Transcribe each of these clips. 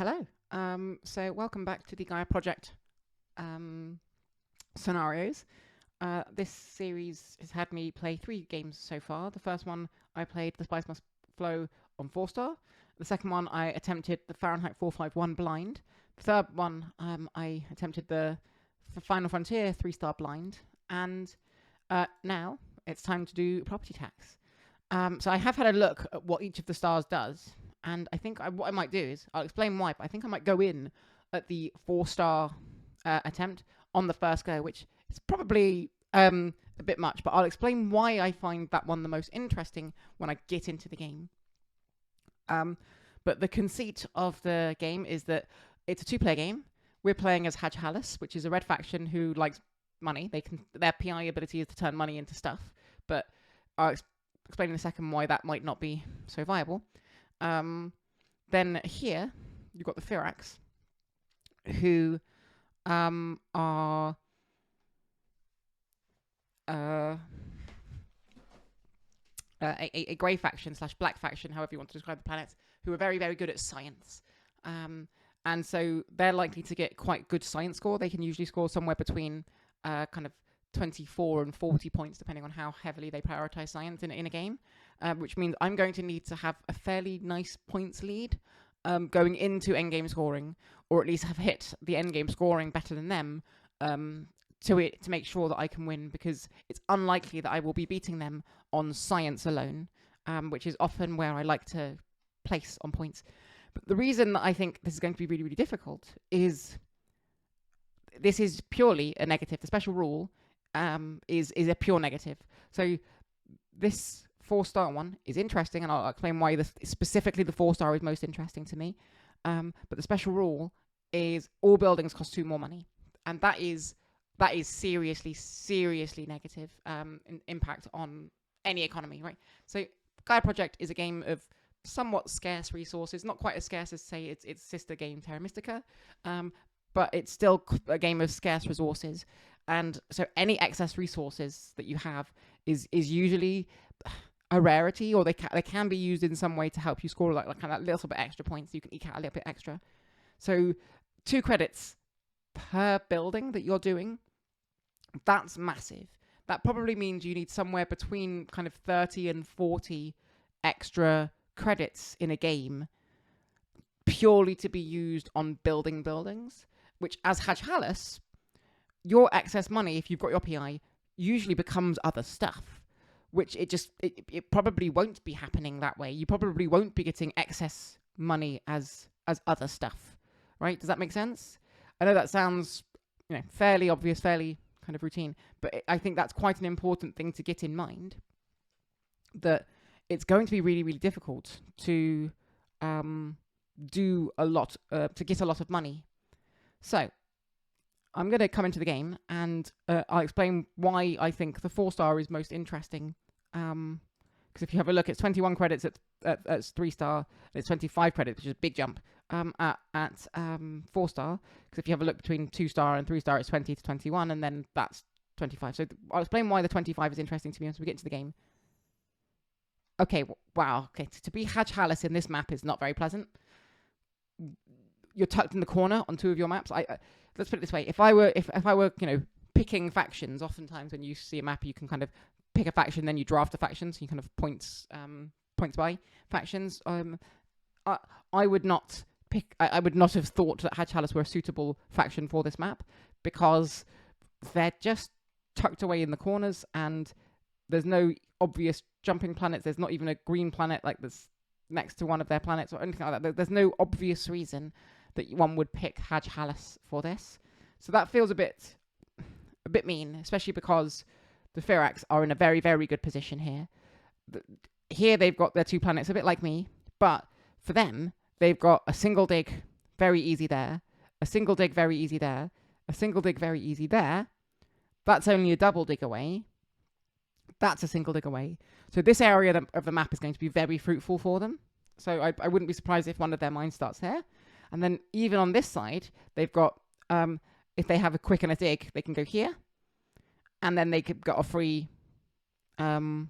Hello. So welcome back to the Gaia project scenarios. This series has had me play 3 games so far. The first one I played The Spice Must Flow on 4-star. The second one I attempted the Fahrenheit 451 blind. The third one I attempted the Final Frontier 3-star blind. And now it's time to do property tax. So I have had a look at what each of the stars does. And I think what I might do is, I'll explain why, but I think I might go in at the 4-star attempt on the first go, which is probably a bit much, but I'll explain why I find that one the most interesting when I get into the game. But the conceit of the game is that it's a 2-player game. We're playing as Hajhalis, which is a red faction who likes money. Their PI ability is to turn money into stuff, but I'll explain in a second why that might not be so viable. Then here you've got the Firax, who are a grey faction / black faction, however you want to describe the planets, who are very, very good at science. And so they're likely to get quite good science score. They can usually score somewhere between kind of 24 and 40 points, depending on how heavily they prioritize science in a game, which means I'm going to need to have a fairly nice points lead going into endgame scoring, or at least have hit the endgame scoring better than them to make sure that I can win, because it's unlikely that I will be beating them on science alone, which is often where I like to place on points. But the reason that I think this is going to be really, really difficult is this is purely a negative. The special rule is a pure negative. So this 4-star one is interesting, and I'll explain why specifically the 4-star is most interesting to me. But the special rule is all buildings cost 2 more money, and that is seriously negative impact on any economy, right? So Gaia Project is a game of somewhat scarce resources, not quite as scarce as, say, its sister game Terra Mystica, but it's still a game of scarce resources. And so any excess resources that you have is usually a rarity, or they can be used in some way to help you score like kind of that little bit extra points. You can eke out a little bit extra. So 2 credits per building that you're doing, that's massive. That probably means you need somewhere between kind of 30 and 40 extra credits in a game purely to be used on building buildings, which as Hajhalis, your excess money, if you've got your PI, usually becomes other stuff, which it probably won't be happening that way. You probably won't be getting excess money as other stuff, right? Does that make sense? I know that sounds, fairly obvious, fairly kind of routine, but I think that's quite an important thing to get in mind, that it's going to be really, really difficult to do a lot, to get a lot of money. So I'm going to come into the game, and I'll explain why I think the 4-star is most interesting. Because if you have a look, it's 21 credits at 3-star, and it's 25 credits, which is a big jump at 4-star. Because if you have a look between 2-star and 3-star, it's 20 to 21, and then that's 25. So I'll explain why the 25 is interesting to me once we get into the game. Okay, wow. Okay, to be Hajhalis in this map is not very pleasant. You're tucked in the corner on 2 of your maps. Let's put it this way: if I were picking factions, oftentimes when you see a map, you can kind of pick a faction, then you draft a faction, so you kind of points by factions. I would not pick. I would not have thought that Hajhalis were a suitable faction for this map, because they're just tucked away in the corners, and there's no obvious jumping planets. There's not even a green planet like this next to one of their planets or anything like that. There's no obvious reason that one would pick Hajhalis for this. So that feels a bit mean, especially because the Firax are in a very, very good position here. Here they've got their 2 planets, a bit like me, but for them, they've got a single dig, very easy there, a single dig, very easy there, a single dig, very easy there. That's only a double dig away. That's a single dig away. So this area of the map is going to be very fruitful for them. So I wouldn't be surprised if one of their mines starts here. And then even on this side, they've got, if they have a quick and a dig, they can go here. And then they could get a free, then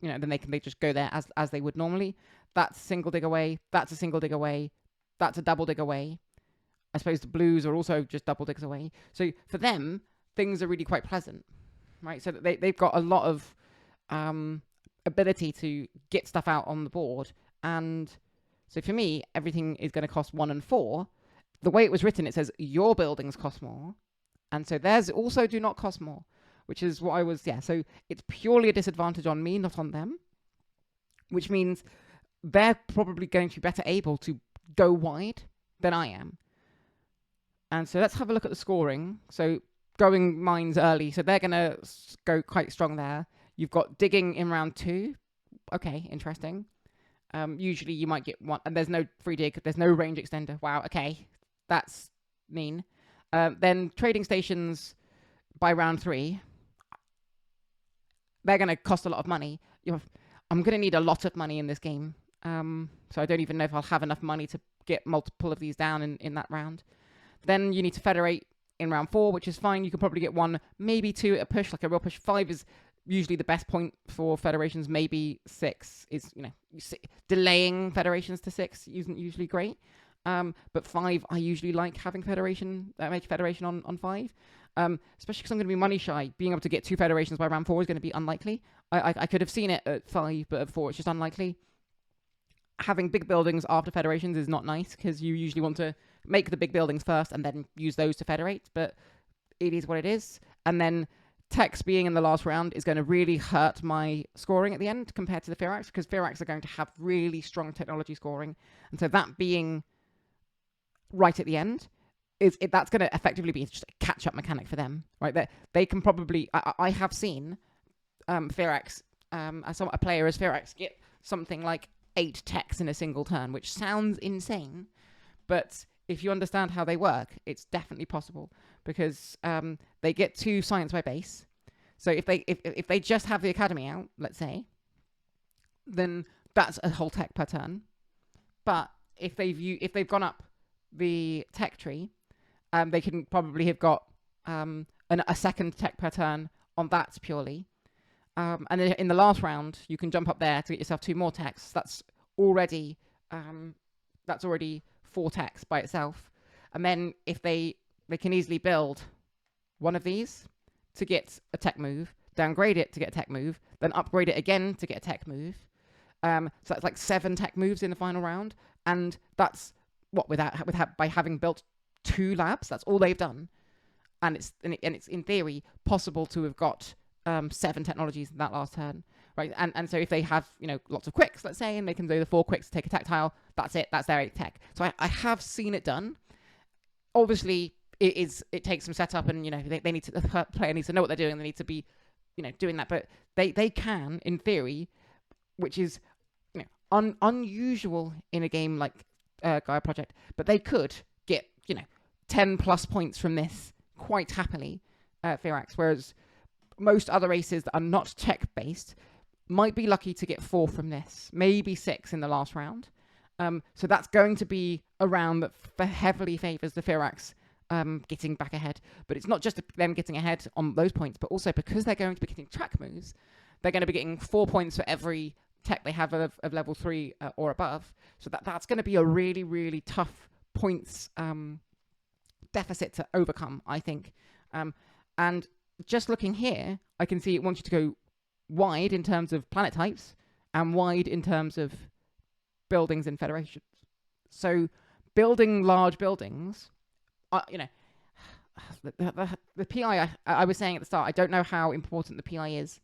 they just go there as they would normally. That's a single dig away. That's a single dig away. that's a double dig away. I suppose the blues are also just double digs away. So for them, things are really quite pleasant, right? So they've got a lot of ability to get stuff out on the board. And so for me, everything is going to cost 1 and 4. The way it was written, it says your buildings cost more. And so theirs also do not cost more, which is what I was, so it's purely a disadvantage on me, not on them, which means they're probably going to be better able to go wide than I am. And so let's have a look at the scoring. So going mines early, so they're going to go quite strong there. You've got digging in round 2. Okay, interesting. Usually you might get one, and there's no free dig, there's no range extender. Wow, okay, that's mean. Then trading stations by round 3, they're going to cost a lot of money. I'm going to need a lot of money in this game. So I don't even know if I'll have enough money to get multiple of these down in that round. Then you need to federate in round 4, which is fine. You can probably get 1, maybe 2 at a push, like a real push. 5 is usually the best point for federations. Maybe 6 is, delaying federations to 6 isn't usually great. But 5, I usually like having make federation on 5. Especially because I'm going to be money shy. Being able to get 2 federations by round 4 is going to be unlikely. I could have seen it at 5, but at 4 it's just unlikely. Having big buildings after federations is not nice, because you usually want to make the big buildings first and then use those to federate, but it is what it is. And then techs being in the last round is going to really hurt my scoring at the end compared to the Firax, because Firax are going to have really strong technology scoring. And so that being right at the end, that's going to effectively be just a catch-up mechanic for them, right? They can probably... I have seen Firax, a player as Firax, get something like 8 techs in a single turn, which sounds insane, but if you understand how they work, it's definitely possible, because they get 2 science by base. So if they just have the academy out, let's say, then that's a whole tech per turn. But if they've gone up the tech tree, they can probably have got a second tech per turn on that purely. And then in the last round, you can jump up there to get yourself 2 more techs. That's already 4 techs by itself. And then if they can easily build one of these to get a tech move, downgrade it to get a tech move, then upgrade it again to get a tech move. So that's like 7 tech moves in the final round. And that's what by having built 2 labs, that's all they've done. And it's in theory possible to have got 7 technologies in that last turn, right? And so if they have lots of quicks, let's say, and they can do the 4 quicks to take a tactile, that's it. That's their 8 tech. So I have seen it done. Obviously, it takes some setup, and they need to, the player needs to know what they're doing. They need to be doing that, but they can, in theory, which is unusual in a game like Gaia Project, but they could get 10 plus points from this quite happily, Firax, whereas most other races that are not tech-based might be lucky to get 4 from this, maybe 6 in the last round. So that's going to be a round that heavily favours the Firax getting back ahead. But it's not just them getting ahead on those points, but also because they're going to be getting track moves, they're going to be getting 4 points for every tech they have of level 3 or above. So that's going to be a really, really tough points deficit to overcome, I think. And just looking here, I can see it wants you to go wide in terms of planet types and wide in terms of buildings and federations. So building large buildings, the PI, I was saying at the start, I don't know how important the PI is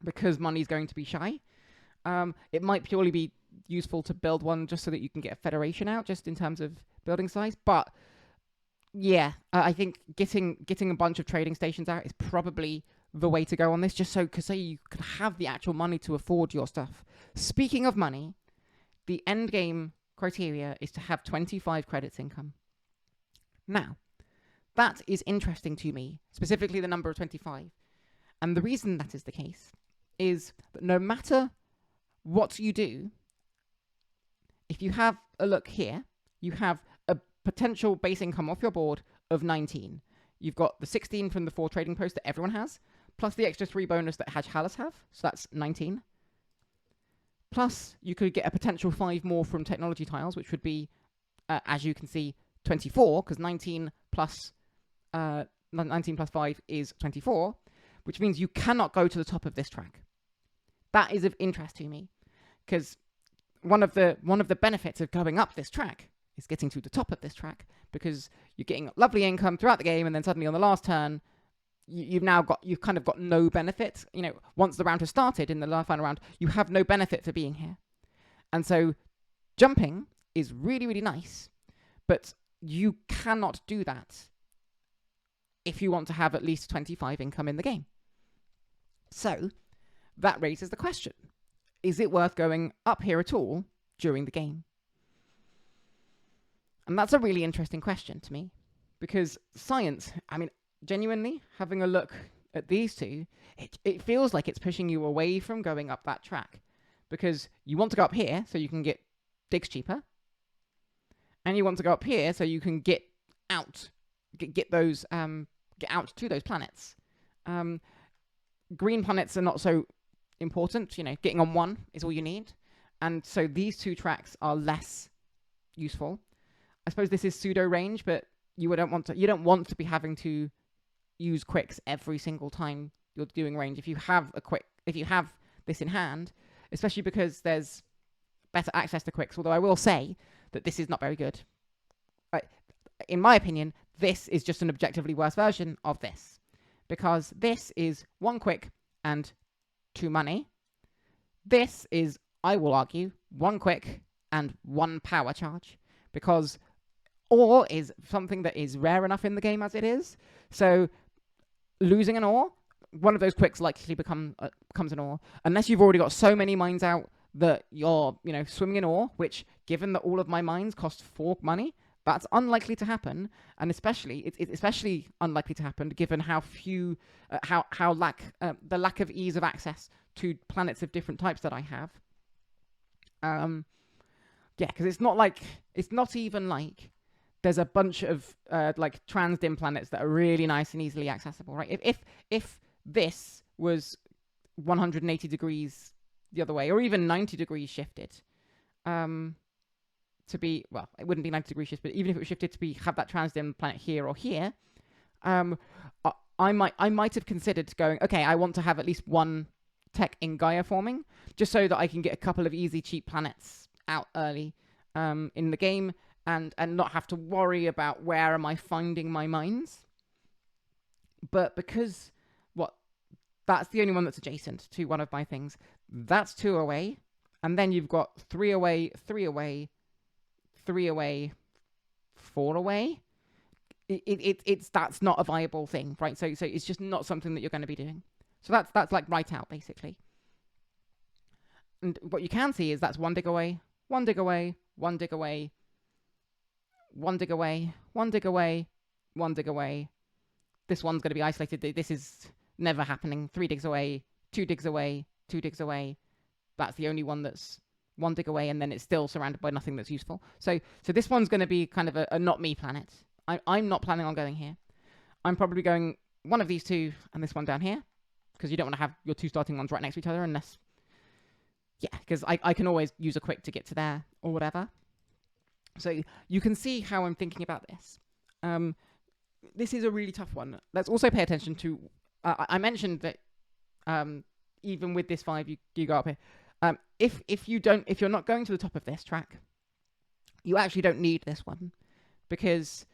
because money's going to be shy. It might purely be useful to build one just so that you can get a federation out, just in terms of building size. But yeah, I think getting a bunch of trading stations out is probably the way to go on this, just so you can have the actual money to afford your stuff. Speaking of money, the end game criteria is to have 25 credits income. Now, that is interesting to me, specifically the number of 25. And the reason that is the case is that no matter what you do, if you have a look here, you have a potential base income off your board of 19. You've got the 16 from the 4 trading posts that everyone has, plus the extra 3 bonus that Hajhalas have, so that's 19. Plus, you could get a potential 5 more from technology tiles, which would be as you can see, 24, because 19 plus 5 is 24, which means you cannot go to the top of this track. That is of interest to me, because one of the benefits of going up this track is getting to the top of this track, because you're getting lovely income throughout the game, and then suddenly on the last turn, you've kind of got no benefit. You know, once the round has started in the final round, you have no benefit for being here. And so jumping is really, really nice, but you cannot do that if you want to have at least 25 income in the game. So that raises the question, is it worth going up here at all during the game? And that's a really interesting question to me, because science, I mean, genuinely, having a look at these two, it feels like it's pushing you away from going up that track, because you want to go up here so you can get digs cheaper, and you want to go up here so you can get out to those planets. Green planets are not so important. You know, getting on one is all you need, and so these two tracks are less useful. I suppose this is pseudo range, but you don't want to be having to use quicks every single time you're doing range. If you have this in hand, especially because there's better access to quicks. Although I will say that this is not very good. In my opinion, this is just an objectively worse version of this, because this is 1 quick and 2 money. This is, I will argue, 1 quick and 1 power charge, because ore is something that is rare enough in the game as it is. So losing an ore, one of those quicks likely becomes an ore, unless you've already got so many mines out that you're, swimming in ore, which, given that all of my mines cost 4 money, that's unlikely to happen. And it's especially unlikely to happen given how few, the lack of ease of access to planets of different types that I have. Because it's not even like there's a bunch of transdim planets that are really nice and easily accessible, right? If this was 180 degrees the other way, or even 90 degrees shifted, to be, well, it wouldn't be 90 degrees shift, but even if it was shifted to have that transdim planet here or here, I might have considered going, okay, I want to have at least 1 tech in Gaia forming, just so that I can get a couple of easy, cheap planets out early in the game, and not have to worry about where am I finding my mines. But because that's the only one that's adjacent to one of my things, that's 2 away, and then you've got 3 away, 3 away, 3 away, 4 away. That's not a viable thing, right? So it's just not something that you're going to be doing. So that's like right out, basically. And what you can see is that's 1 dig away, 1 dig away, 1 dig away, 1 dig away, 1 dig away, 1 dig away. This one's going to be isolated. This is never happening. 3 digs away, 2 digs away, 2 digs away. That's the only one that's 1 dig away, and then it's still surrounded by nothing that's useful. So this one's going to be kind of a not me planet. I'm not planning on going here. I'm probably going one of these two and this one down here, because you don't want to have your 2 starting ones right next to each other unless... Yeah, because I can always use a quick to get to there or whatever. So you can see how I'm thinking about this. This is a really tough one. Let's also pay attention to... I mentioned that even with this 5, you go up here. If you're not going to the top of this track, you actually don't need this one, because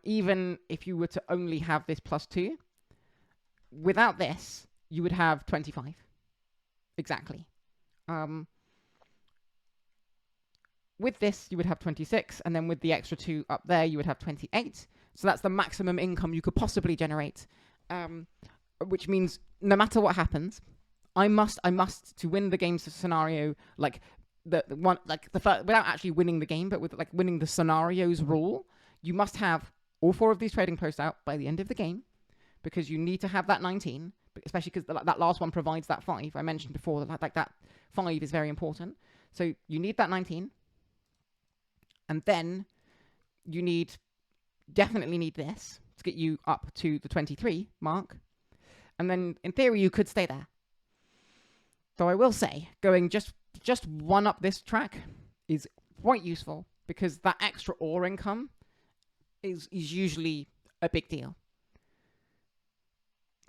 even if you were to only have this +2, without this, you would have 25. Exactly. With this, you would have 26, and then with the extra 2 up there, you would have 28. So that's the maximum income you could possibly generate, which means no matter what happens, I must to win the game's scenario, without actually winning the game, but with winning the scenario's rule, you must have all 4 of these trading posts out by the end of the game, because you need to have that 19, especially because that last one provides that 5. I mentioned before that that 5 is very important. So you need that 19, and then you definitely need this to get you up to the 23 mark, and then in theory you could stay there. Though I will say, going just 1 up this track is quite useful, because that extra ore income is usually a big deal.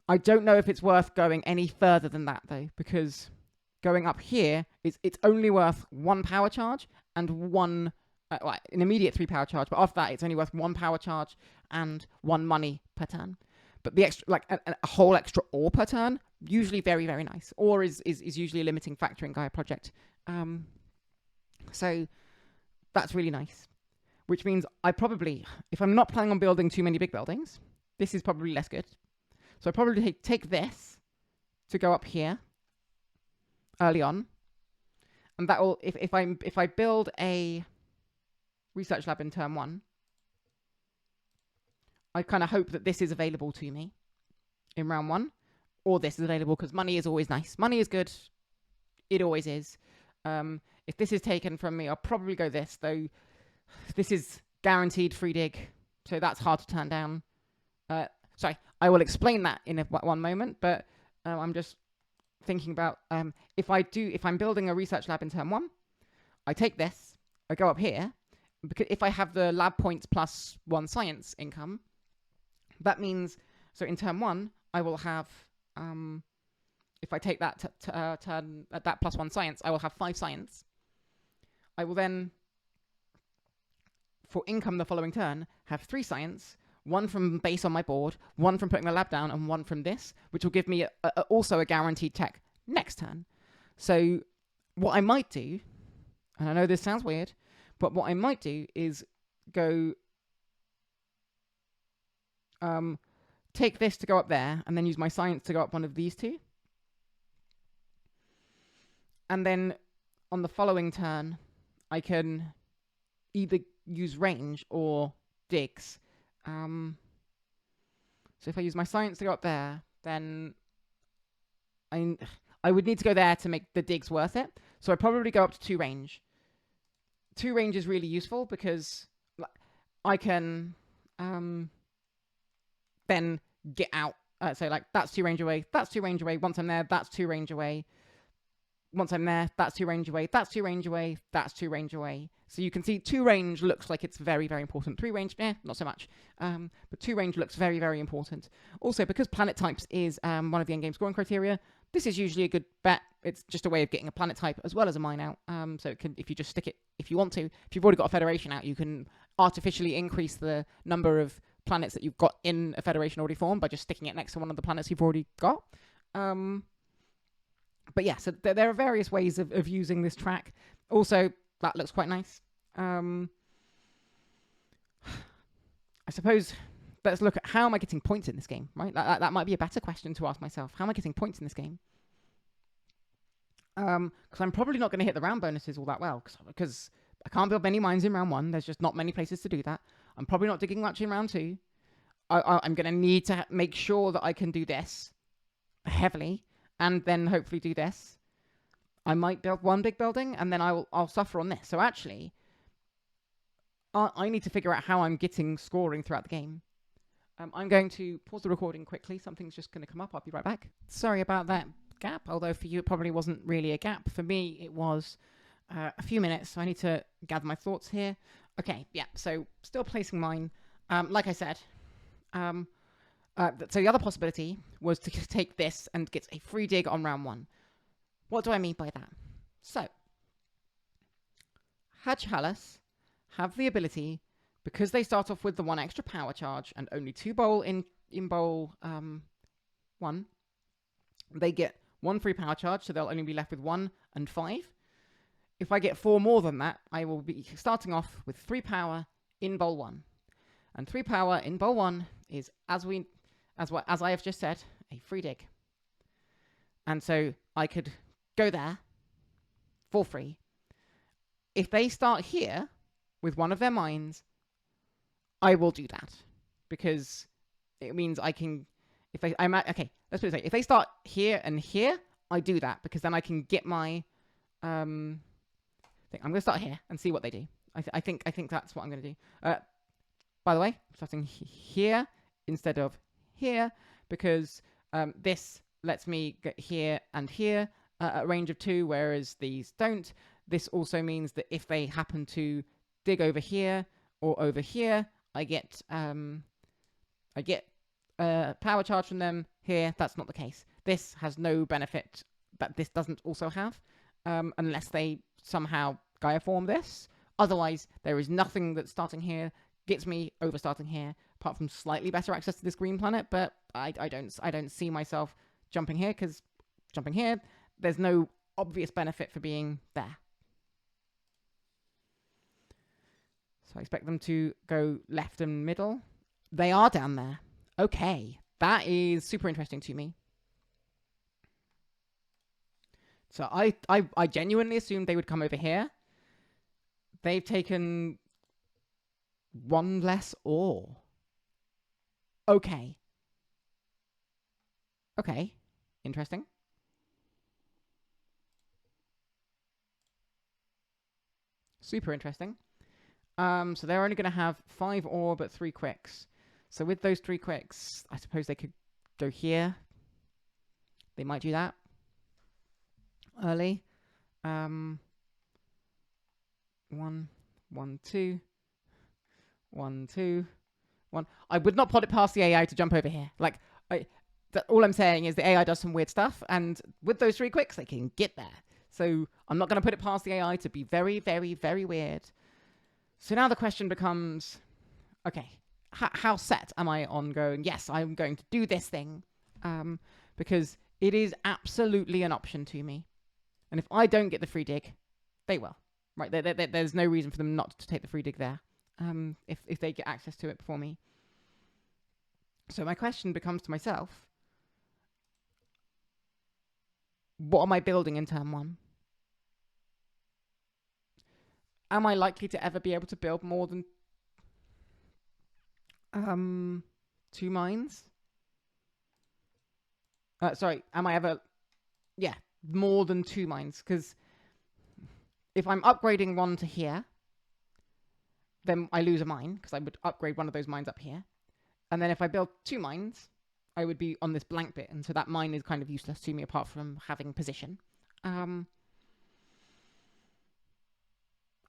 I don't know if it's worth going any further than that, though, because going up here, it's only worth 1 power charge and an immediate 3 power charge. But after that, it's only worth 1 power charge and 1 money per turn. But the extra, like a whole extra ore per turn, usually very, very nice. Ore is usually a limiting factor in Gaia Project. So that's really nice. Which means I probably, if I'm not planning on building too many big buildings, this is probably less good. So I probably take this to go up here early on. And that will, if I build a research lab in turn 1, I kind of hope that this is available to me in round 1, or this is available, because money is always nice. Money is good. It always is. If this is taken from me, I'll probably go this, though this is guaranteed free dig, so that's hard to turn down. Sorry, I will explain that in one moment, but I'm just thinking about if I'm building a research lab in turn 1, I take this, I go up here, because if I have the lab points plus 1 science income, that means, so in turn 1, I will have, if I take that turn at that plus 1 science, I will have 5 science. I will then, for income the following turn, have 3 science, 1 from base on my board, 1 from putting the lab down, and 1 from this, which will give me also a guaranteed tech next turn. So what I might do, and I know this sounds weird, but what I might do is go take this to go up there, and then use my science to go up one of these 2. And then on the following turn, I can either use range or digs. So if I use my science to go up there, then I would need to go there to make the digs worth it. So I probably go up to 2 range. 2 range is really useful because I can then get out. So like that's 2 range away, that's 2 range away. Once I'm there, that's 2 range away. Once I'm there, that's 2 range away, that's 2 range away, that's 2 range away. So you can see 2 range looks like it's very, very important. 3 range, not so much. But 2 range looks very, very important. Also, because planet types is one of the endgame scoring criteria, this is usually a good bet. It's just a way of getting a planet type as well as a mine out. So it can, if you just stick it, if you want to, if you've already got a federation out, you can artificially increase the number of planets that you've got in a federation already formed by just sticking it next to one of the planets you've already got. But yeah, so there are various ways of using this track. Also, that looks quite nice. I suppose let's look at how am I getting points in this game, right? That might be a better question to ask myself. How am I getting points in this game? Because I'm probably not going to hit the round bonuses all that well, because I can't build many mines in round 1. There's just not many places to do that. I'm probably not digging much in round 2. I'm going to need to make sure that I can do this heavily, and then hopefully do this. I might build 1 big building, and then I'll suffer on this. So actually, I need to figure out how I'm getting scoring throughout the game. I'm going to pause the recording quickly. Something's just going to come up. I'll be right back. Sorry about that gap, although for you it probably wasn't really a gap. For me, it was a few minutes, so I need to gather my thoughts here. Okay, yeah, so still placing mine. Like I said, so the other possibility was to take this and get a free dig on round 1. What do I mean by that? So, Hadgehalas have the ability, because they start off with the 1 extra power charge and only 2 bowl in bowl 1, they get 1 free power charge, so they'll only be left with 1 and 5. If I get 4 more than that, I will be starting off with 3 power in bowl 1. And 3 power in bowl 1 is, as I have just said, a free dig. And so I could go there for free. If they start here with one of their mines, I will do that, because it means I can. Okay, let's put it this way. If they start here and here, I do that, because then I can get my thing. I'm going to start here and see what they do. I think that's what I'm going to do. By the way, I'm starting here instead of here, because this lets me get here and here at a range of 2, whereas these don't. This also means that if they happen to dig over here or over here, I get power charge from them. Here, that's not the case. This has no benefit that this doesn't also have, unless they somehow Gaia form this. Otherwise, there is nothing that's starting here gets me over starting here, apart from slightly better access to this green planet. But I don't see myself jumping here, because jumping here, there's no obvious benefit for being there. So I expect them to go left and middle. They are down there. Okay, that is super interesting to me. So I genuinely assumed they would come over here. They've taken one less ore. Okay. Okay, interesting. Super interesting. So they're only going to have 5 ore but 3 quicks. So with those 3 quicks, I suppose they could go here. They might do that early. 1, 1, 2, 1, 2, 1. I would not put it past the AI to jump over here. Like, all I'm saying is the AI does some weird stuff, and with those 3 quicks, they can get there. So I'm not going to put it past the AI to be very, very, very weird. So now the question becomes, okay, how set am I on going, yes, I'm going to do this thing? Because it is absolutely an option to me. And if I don't get the free dig, they will. Right? There's no reason for them not to take the free dig there, if they get access to it before me. So my question becomes to myself, what am I building in turn 1? Am I likely to ever be able to build more than 2 mines? Sorry, am I ever... Yeah, more than 2 mines. Because if I'm upgrading one to here, then I lose a mine, because I would upgrade one of those mines up here. And then if I build 2 mines, I would be on this blank bit, and so that mine is kind of useless to me apart from having position. I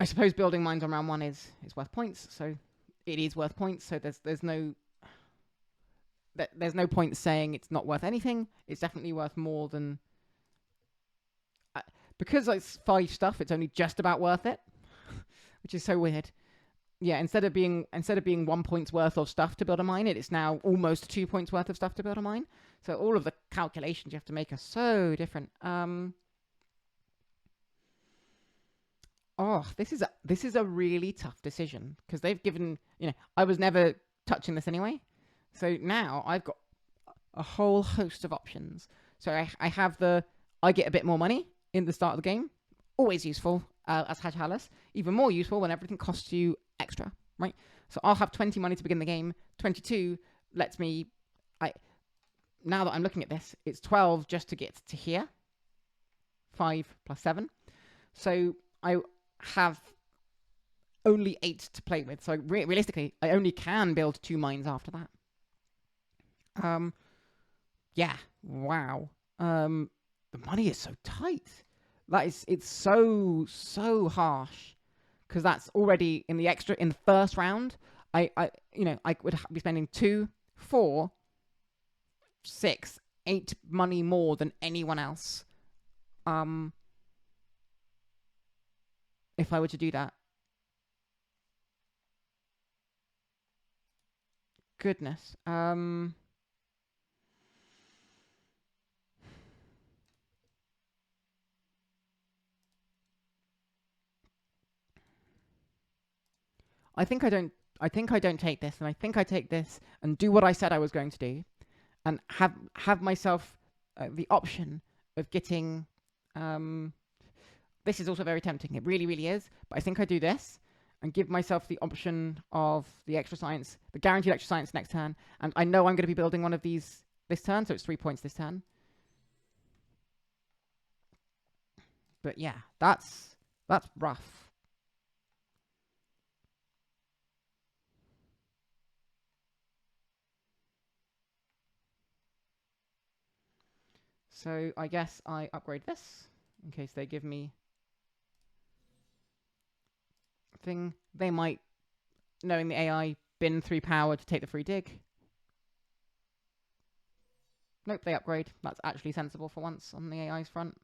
suppose building mines on round 1 is worth points, so it is worth points. So there's no point saying it's not worth anything. It's definitely worth more than because it's 5 stuff. It's only just about worth it, which is so weird. Yeah, instead of being 1 point's worth of stuff to build a mine, it's now almost 2 points worth of stuff to build a mine. So all of the calculations you have to make are so different. Oh, this is a really tough decision, because they've given, I was never touching this anyway. So now I've got a whole host of options. So I have I get a bit more money in the start of the game. Always useful as Haj Halas. Even more useful when everything costs you extra, right? So I'll have 20 money to begin the game. 22 lets me... now that I'm looking at this, it's 12 just to get to here. 5 plus 7. So I have only 8 to play with. So realistically, I only can build 2 mines after that. Yeah, wow. The money is so tight. It's so harsh, because that's already in the first round. I would be spending 2, 4, 6, 8 money more than anyone else. If I were to do that. Goodness. I think I don't take this, and I think I take this and do what I said I was going to do, and have myself the option of getting. This is also very tempting. It really, really is. But I think I do this and give myself the option of the extra science, the guaranteed extra science next turn, and I know I'm going to be building one of these this turn, so it's 3 points this turn. But yeah, that's rough. So I guess I upgrade this in case they give me something. They might, knowing the AI, bin 3 power to take the free dig. Nope, they upgrade. That's actually sensible for once on the AI's front.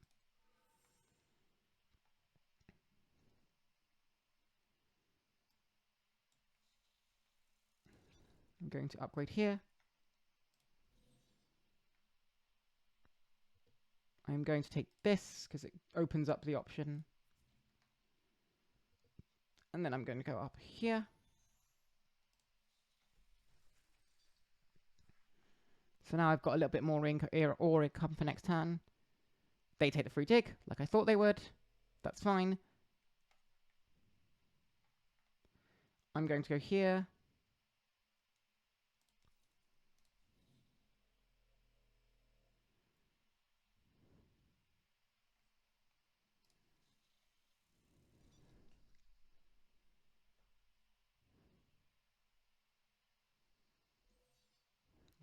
I'm going to upgrade here. I'm going to take this because it opens up the option. And then I'm going to go up here. So now I've got a little bit more ore income for next turn. They take the free dig, like I thought they would. That's fine. I'm going to go here.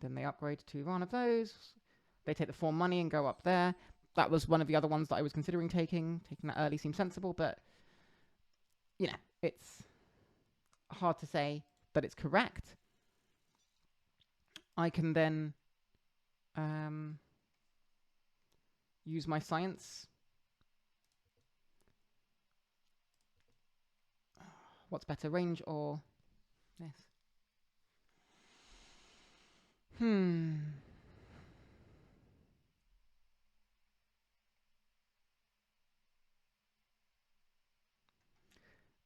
Then they upgrade to one of those. They take the 4 money and go up there. That was one of the other ones that I was considering taking. Taking that early seemed sensible, but, you know, it's hard to say that it's correct. I can then use my science. What's better, range or this?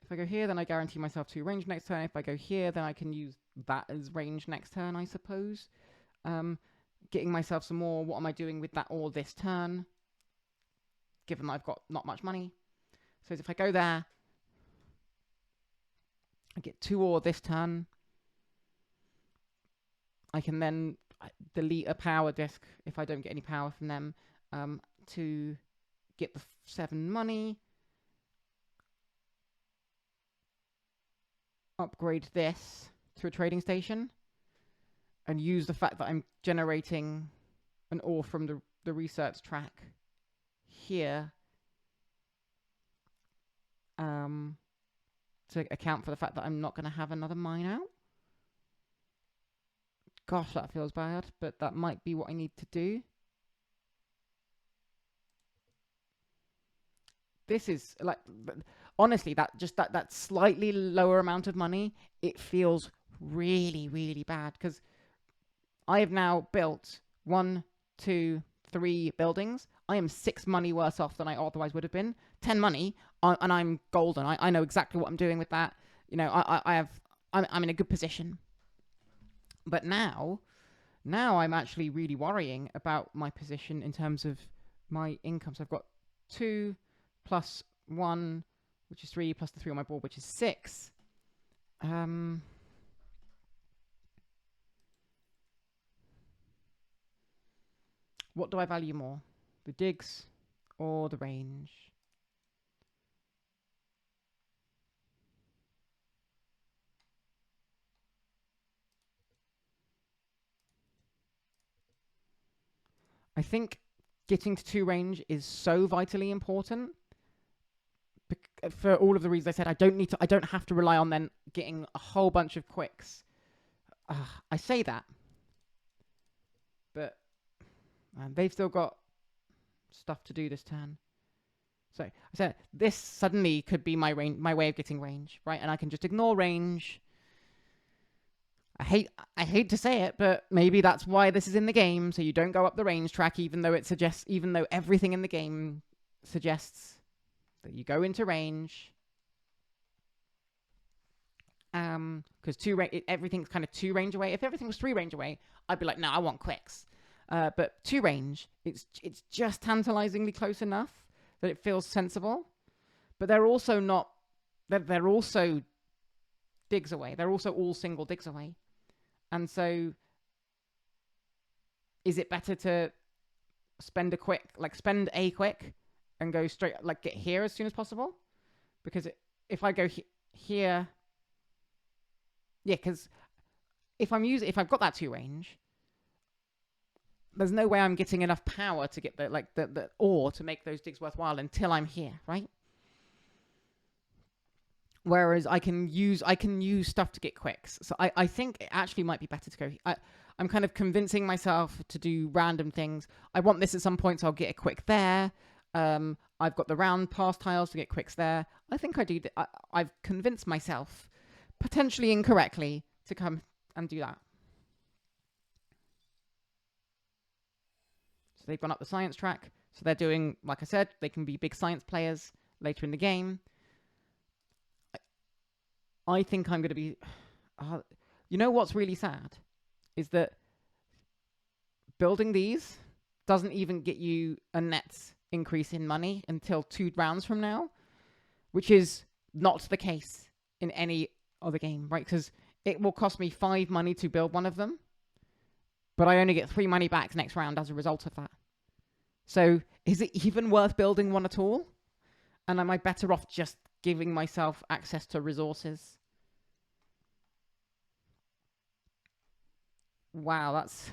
If I go here, then I guarantee myself 2 range next turn. If I go here, then I can use that as range next turn, I suppose. Getting myself some more. What am I doing with that ore this turn? Given that I've got not much money. So if I go there, I get 2 ore this turn. I can then delete a power disc if I don't get any power from them to get the 7 money. Upgrade this to a trading station and use the fact that I'm generating an ore from the research track here to account for the fact that I'm not going to have another mine out. Gosh, that feels bad, but that might be what I need to do. This is like, honestly, that slightly lower amount of money, it feels really, really bad because I have now built 1, 2, 3 buildings. I am 6 money worse off than I otherwise would have been. 10 money, and I'm golden. I know exactly what I'm doing with that. You know, I'm in a good position. But now I'm actually really worrying about my position in terms of my income. So I've got 2 plus 1, which is 3, plus the 3 on my board, which is 6. What do I value more? The digs or the range? I think getting to 2 range is so vitally important for all of the reasons I said. I don't have to rely on then getting a whole bunch of quicks. I say that, but they've still got stuff to do this turn. So I said this suddenly could be my way of getting range, right? And I can just ignore range. I hate to say it, but maybe that's why this is in the game, so you don't go up the range track, even though everything in the game suggests that you go into range. Because everything's kind of 2 range away. If everything was 3 range away, I'd be like, no, I want quicks. But 2 range, it's just tantalizingly close enough that it feels sensible. But they're also not. They're also digs away. They're also all single digs away. And so, is it better to spend a quick, and go straight, get here as soon as possible? Because if I go here, yeah, because if I've got that 2 range, there's no way I'm getting enough power to get the ore to make those digs worthwhile until I'm here, right? Whereas I can use stuff to get quicks. So I think it actually might be better to go. I'm kind of convincing myself to do random things. I want this at some point, so I'll get a quick there. I've got the round pass tiles to get quicks there. I think I do. I've convinced myself, potentially incorrectly, to come and do that. So they've gone up the science track. So they're doing, like I said, they can be big science players later in the game. I think I'm going to be. You know what's really sad is that building these doesn't even get you a net increase in money until 2 rounds from now, which is not the case in any other game, right? Because it will cost me 5 money to build one of them, but I only get 3 money back next round as a result of that. So is it even worth building one at all? And am I better off just giving myself access to resources? Wow, that's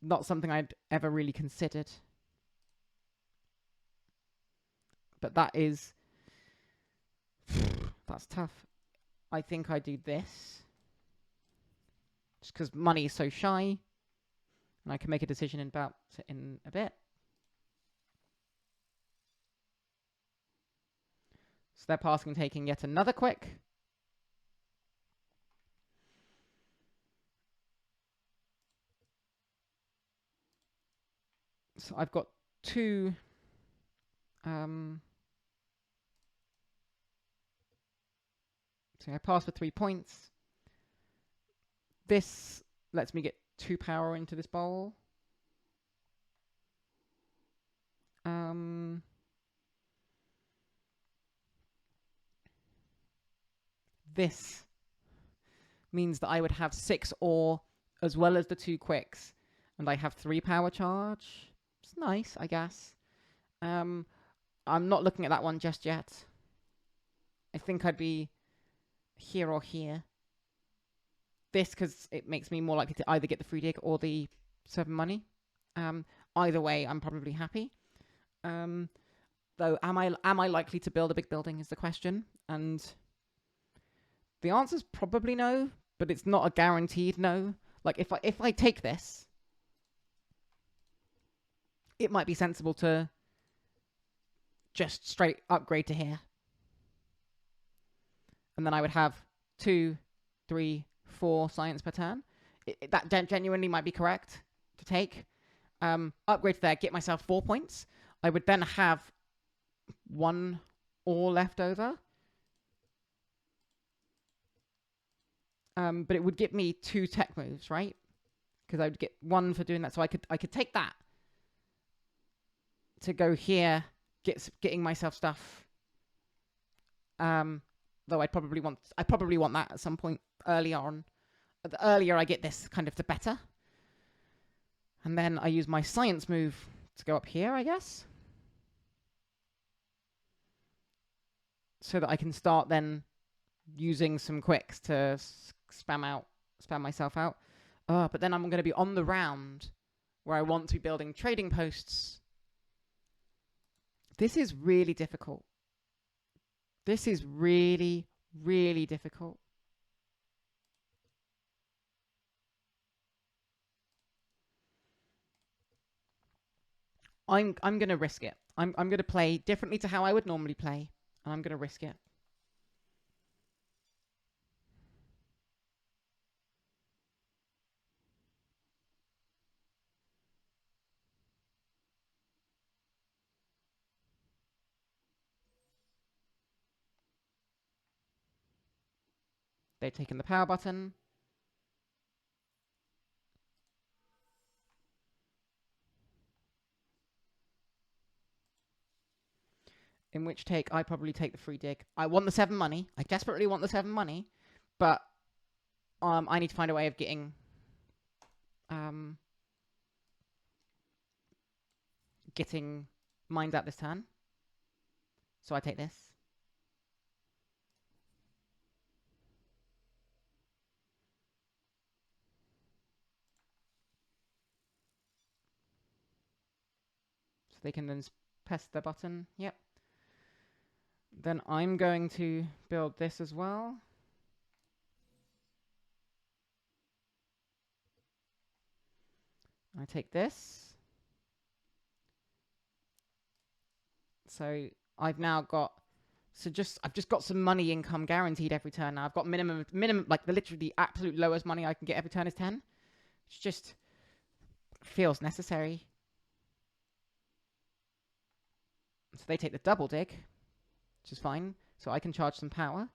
not something I'd ever really considered. But that's tough. I think I do this. Just because money is so shy. And I can make a decision in a bit. So they're passing and taking yet another quick. So I've got 2. So I pass for 3 points. This lets me get 2 power into this bowl. This means that I would have 6 ore as well as the 2 quicks, and I have 3 power charge. It's nice, I guess. I'm not looking at that one just yet. I think I'd be here or here. This, because it makes me more likely to either get the free dig or the 7 money. Either way, I'm probably happy. Though, am I likely to build a big building is the question, and the answer's probably no, but it's not a guaranteed no. Like if I take this, it might be sensible to just straight upgrade to here, and then I would have 2, 3, 4 science per turn. That genuinely might be correct to take. Upgrade to there, get myself 4 points. I would then have 1 ore left over. But it would give me 2 tech moves, right? Because I would get 1 for doing that. So I could take that to go here, getting myself stuff. Though I probably want that at some point early on. The earlier I get this, kind of the better. And then I use my science move to go up here, I guess. So that I can start then using some quicks to spam myself out. But then I'm going to be on the round where I want to be building trading posts. This is really difficult. This is really, really difficult. I'm going to risk it. I'm going to play differently to how I would normally play, and I'm going to risk it. They've taken the power button. In which take I probably take the free dig. I want the 7 money. I desperately want the 7 money, but I need to find a way of getting getting mines out this turn. So I take this. So they can then press the button. Yep. Then I'm going to build this as well. I take this. So I've now got, I've just got some money income guaranteed every turn now. I've got minimum, like literally the absolute lowest money I can get every turn is 10. It just feels necessary. So they take the double dig, which is fine. So I can charge some power.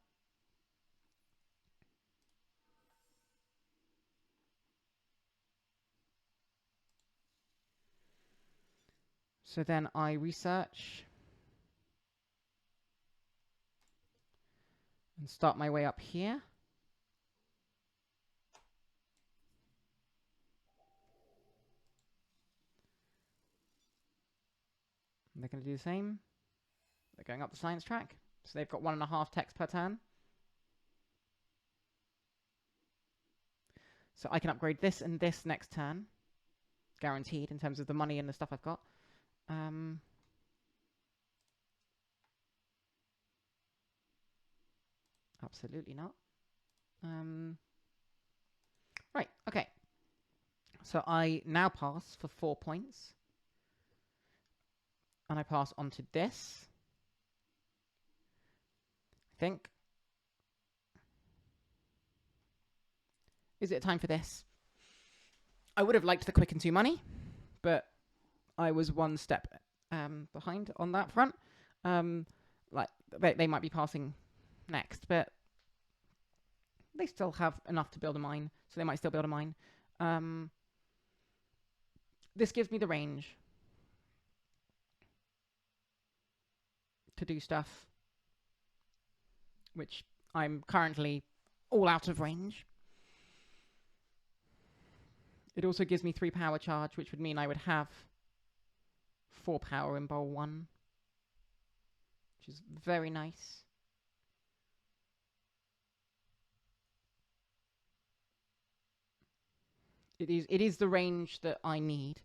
So then I research and start my way up here. And they're going to do the same. They're going up the science track. So they've got 1.5 techs per turn. So I can upgrade this and this next turn. Guaranteed in terms of the money and the stuff I've got. Absolutely not. Right, okay. So I now pass for 4 points. And I pass on to this. I think. Is it time for this? I would have liked the quick and 2 money, but I was 1 step behind on that front. Like they might be passing next, but they still have enough to build a mine, so they might still build a mine. This gives me the range to do stuff, which I'm currently all out of range. It also gives me 3 power charge, which would mean I would have 4 power in bowl 1, which is very nice. It is the range that I need.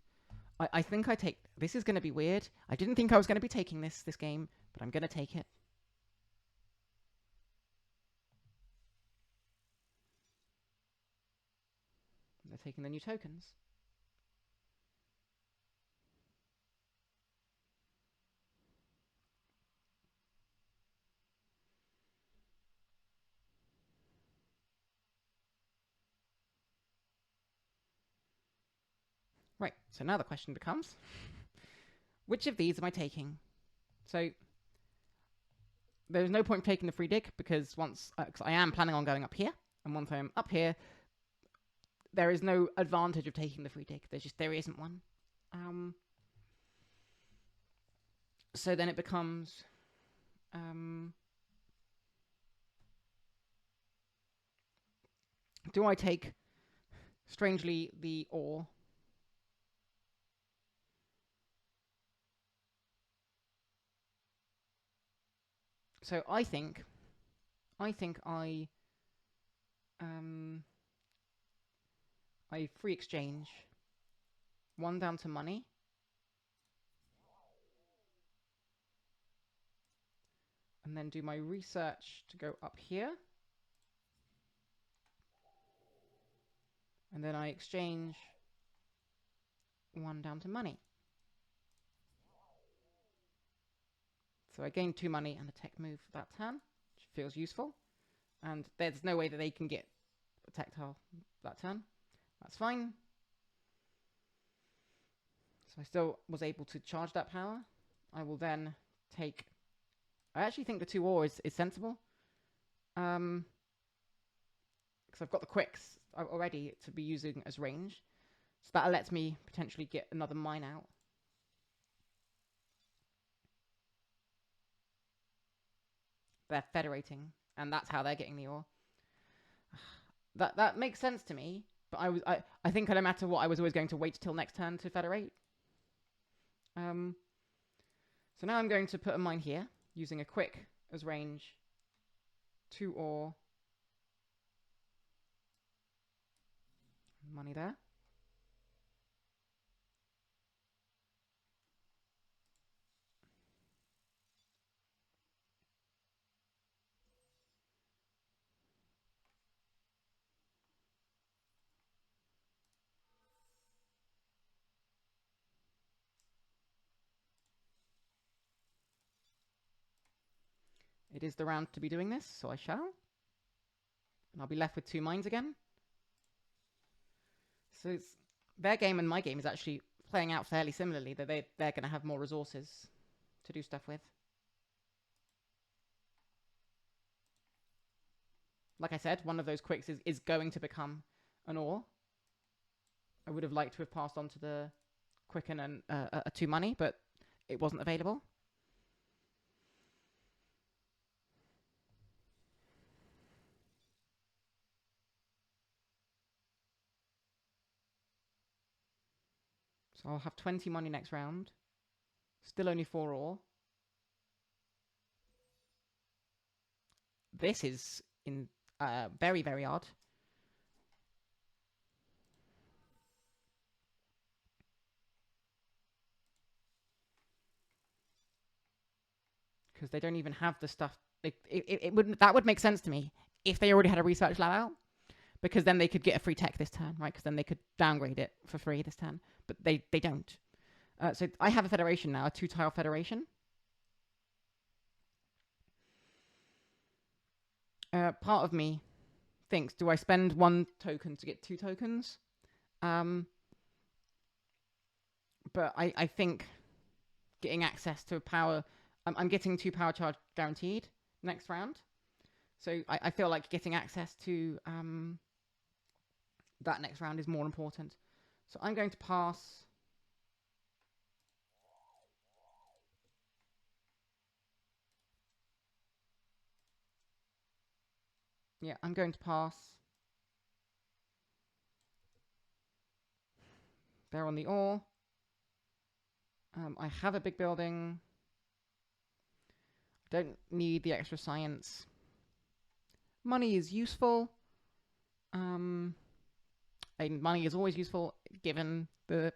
I think I take... This is going to be weird. I didn't think I was going to be taking this game, but I'm going to take it. They're taking the new tokens. Right, so now the question becomes, which of these am I taking? So there's no point taking the free dig because once I am planning on going up here, and once I'm up here, there is no advantage of taking the free dig. There isn't one. So then it becomes do I take, strangely, the ore? So I think I free exchange 1 down to money. And then do my research to go up here. And then I exchange 1 down to money. So I gain 2 money and a tech move for that turn, which feels useful. And there's no way that they can get a tech tile that turn. That's fine. So I still was able to charge that power. I will then take... I actually think the 2 ore is sensible. Because I've got the quicks already to be using as range. So that lets me potentially get another mine out. They're federating, and that's how they're getting the ore. That makes sense to me, but I think no matter what, I was always going to wait till next turn to federate. So now I'm going to put a mine here, using a quick as range, 2 ore, money there. It is the round to be doing this, so I shall. And I'll be left with 2 mines again. So it's their game and my game is actually playing out fairly similarly. That they're going to have more resources to do stuff with. Like I said, one of those quicks is going to become an ore. I would have liked to have passed on to the quicken and a 2 money, but it wasn't available. So I'll have 20 money next round. Still only 4 ore. This is in very, very odd. Because they don't even have the stuff. That would make sense to me if they already had a research lab out. Because then they could get a free tech this turn, right? Because then they could downgrade it for free this turn. But they don't. So I have a federation now, a 2-tile federation. Part of me thinks, do I spend 1 token to get 2 tokens? But I think getting access to power... I'm getting 2 power charge guaranteed next round. So I feel like getting access to that next round is more important. So I'm going to pass... Yeah, I'm going to pass. They're on the ore. I have a big building. Don't need the extra science. Money is useful. Money is always useful given the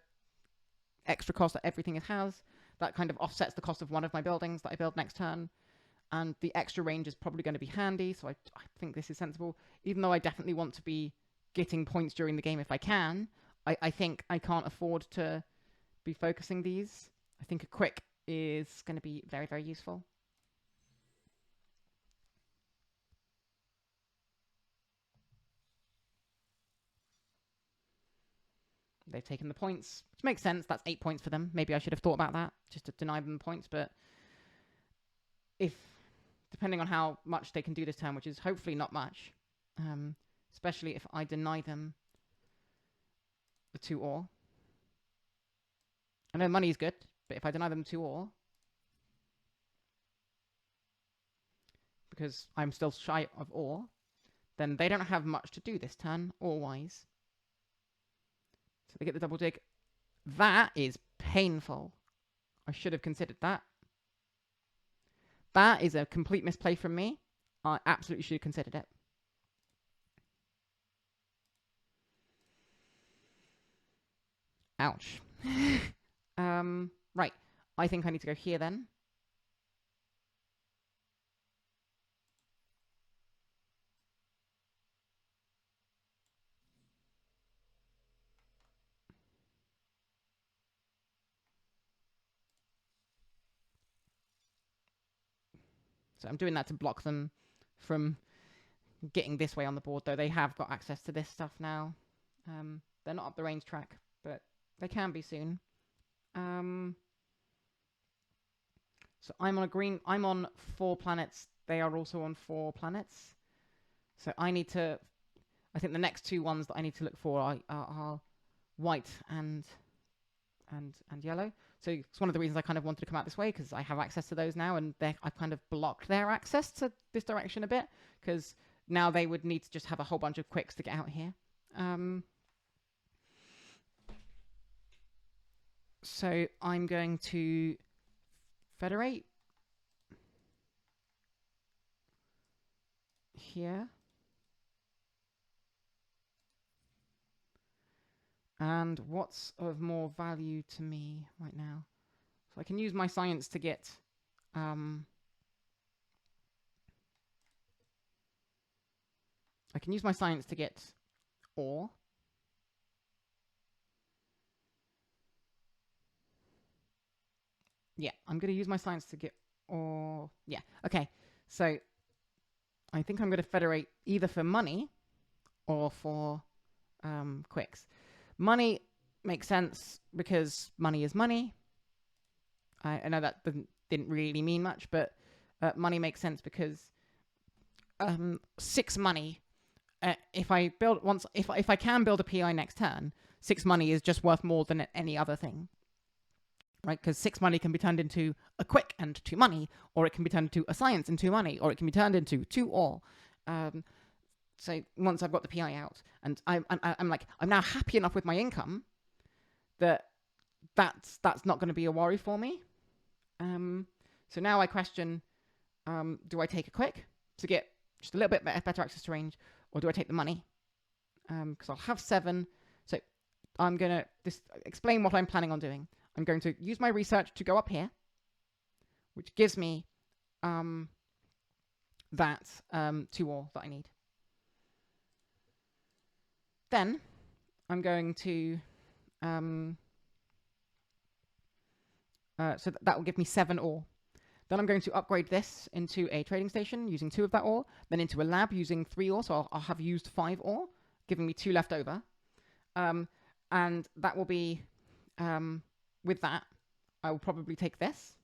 extra cost that everything has. That kind of offsets the cost of one of my buildings that I build next turn. And the extra range is probably going to be handy, so I think this is sensible. Even though I definitely want to be getting points during the game if I can, I think I can't afford to be focusing these. I think a quick is going to be very, very useful. They've taken the points, which makes sense. That's 8 points for them. Maybe I should have thought about that, just to deny them points. But depending on how much they can do this turn, which is hopefully not much, especially if I deny them the 2 ore. I know money is good, but if I deny them 2 ore, because I'm still shy of ore, then they don't have much to do this turn, ore-wise. So they get the double dig. That is painful. I should have considered that. That is a complete misplay from me. I absolutely should have considered it. Ouch. Right. I think I need to go here then. So I'm doing that to block them from getting this way on the board, though they have got access to this stuff now. They're not up the range track, but they can be soon. So I'm on a green. I'm on 4 planets. They are also on 4 planets. So I need to... I think the next 2 ones that I need to look for are white and yellow. So it's one of the reasons I kind of wanted to come out this way, because I have access to those now, and I've kind of blocked their access to this direction a bit, because now they would need to just have a whole bunch of quicks to get out here. So I'm going to federate here. And what's of more value to me right now? So I can use my science to get... I can use my science to get ore. Yeah, I'm going to use my science to get ore. Yeah, okay. So I think I'm going to federate either for money or for quicks. Money makes sense because money is money. I know that didn't really mean much, but money makes sense because 6 money. If I can build a PI next turn, 6 money is just worth more than any other thing, right? Because 6 money can be turned into a quick and 2 money, or it can be turned into a science and 2 money, or it can be turned into 2 or. So once I've got the PI out, and I'm now happy enough with my income that that's not going to be a worry for me. So now I question: do I take a quick to get just a little bit better access to range, or do I take the money? Because I'll have 7. So I'm going to explain what I'm planning on doing. I'm going to use my research to go up here, which gives me that 2 ore that I need. Then I'm going to so that will give me 7 ore. Then I'm going to upgrade this into a trading station using 2 of that ore, then into a lab using 3 ore, so I'll have used 5 ore, giving me 2 left over. And that will be, with that, I will probably take this.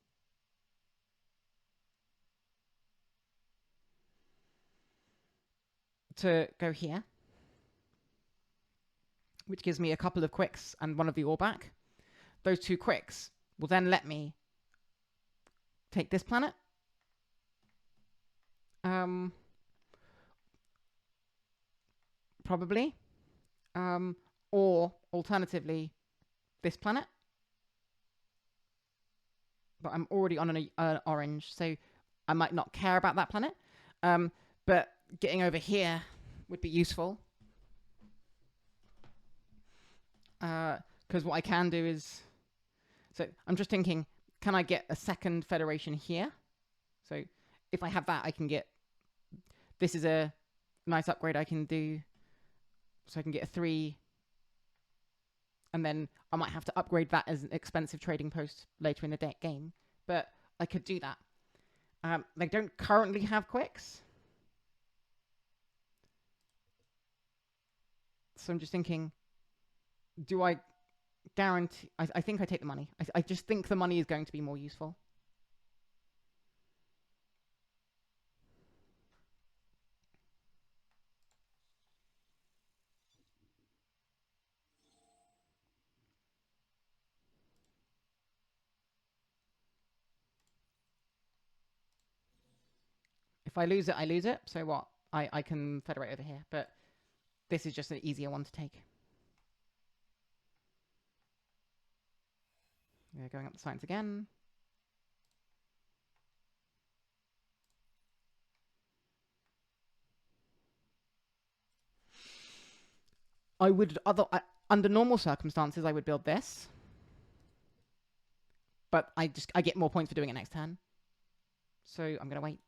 To go here, which gives me a couple of quicks and 1 of the ore back. Those 2 quicks will then let me take this planet. Probably. Or alternatively, this planet. But I'm already on an orange, so I might not care about that planet. But getting over here would be useful. Because what I can do is... So I'm just thinking, can I get a second federation here? So if I have that, I can get... This is a nice upgrade I can do. So I can get a 3. And then I might have to upgrade that as an expensive trading post later in the game. But I could do that. They don't currently have quicks. So I'm just thinking, do I guarantee... I think I take the money. I just think the money is going to be more useful. If I lose it, I lose it. So what? I can federate over here. But this is just an easier one to take. We're going up the science again. I would under normal circumstances I would build this, but I get more points for doing it next turn. So I'm gonna wait.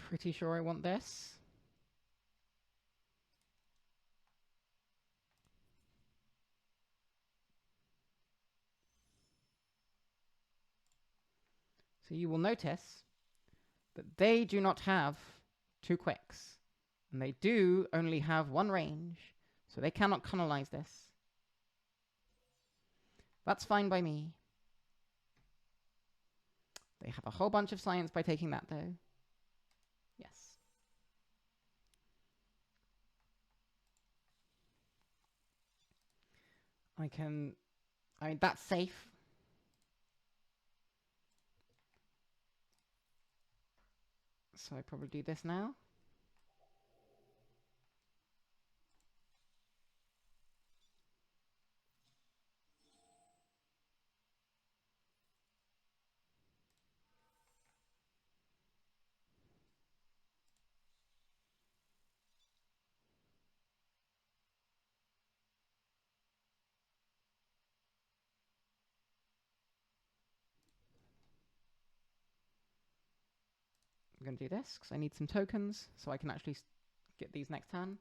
Pretty sure I want this. So you will notice that they do not have 2 quicks. And they do only have 1 range. So they cannot colonize this. That's fine by me. They have a whole bunch of science by taking that, though. Yes. I mean, that's safe. So I probably do this now. I'm going to do this because I need some tokens so I can actually get these next turn.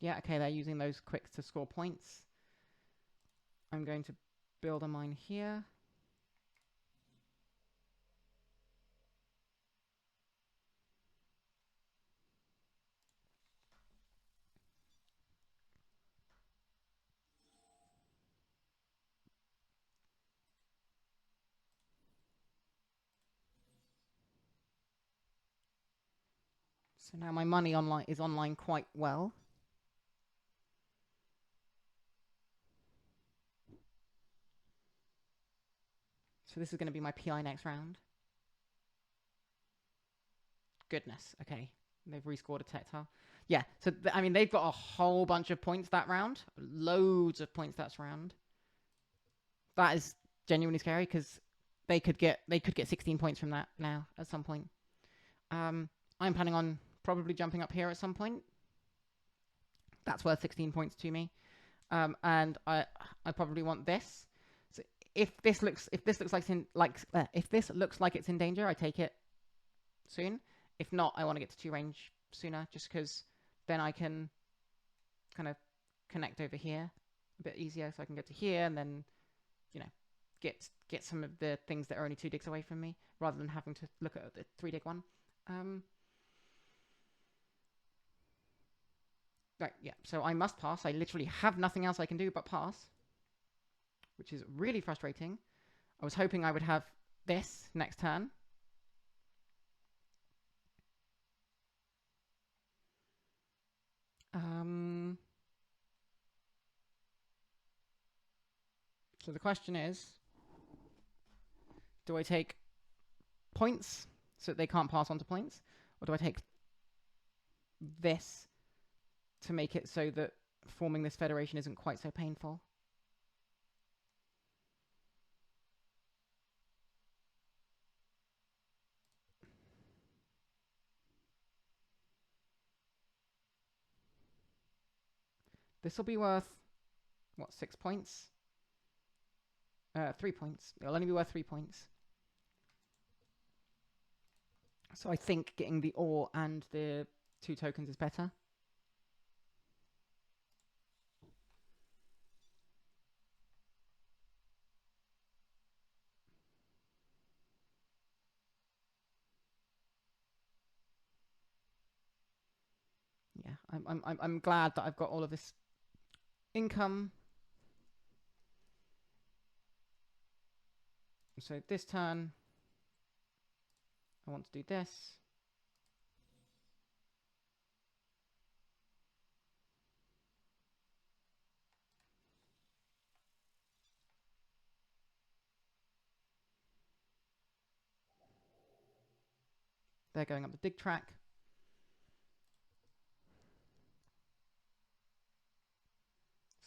Yeah, okay, they're using those quicks to score points. I'm going to build a mine here. So now my money is online quite well. So this is going to be my PI next round. Goodness, okay. They've rescored a tech tile. Yeah, so I mean, they've got a whole bunch of points that round. Loads of points that round. That is genuinely scary because they could get 16 points from that now at some point. I'm planning on probably jumping up here at some point. That's worth 16 points to me. And I probably want this. So if this looks like it's in danger, I take it soon. If not, I want to get to 2 range sooner, just because then I can kind of connect over here a bit easier, so I can get to here and then, you know, get some of the things that are only 2 digs away from me, rather than having to look at the 3 dig one. Right, yeah. So I must pass. I literally have nothing else I can do but pass, which is really frustrating. I was hoping I would have this next turn. So the question is, do I take points so that they can't pass on to points? Or do I take this to make it so that forming this federation isn't quite so painful? This will be worth, what, 6 points? 3 points. It'll only be worth 3 points. So I think getting the ore and the 2 tokens is better. Yeah, I'm glad that I've got all of this income. So this turn, I want to do this. They're going up the dig track.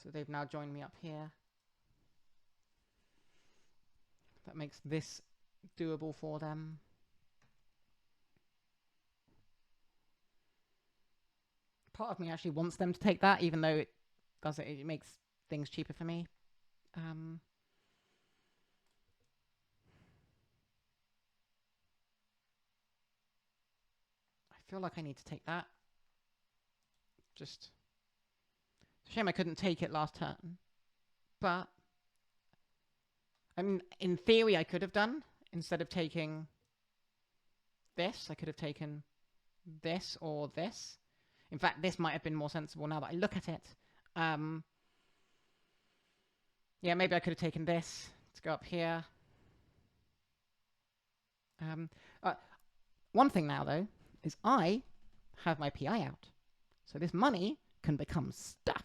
So they've now joined me up here. That makes this doable for them. Part of me actually wants them to take that, even though it makes things cheaper for me. I feel like I need to take that. Just it's a shame I couldn't take it last turn. But I mean, in theory, I could have done, instead of taking this, I could have taken this or this. In fact, this might have been more sensible now that I look at it. Yeah, maybe I could have taken this to go up here. One thing now, though, is I have my PI out. So this money can become stuff.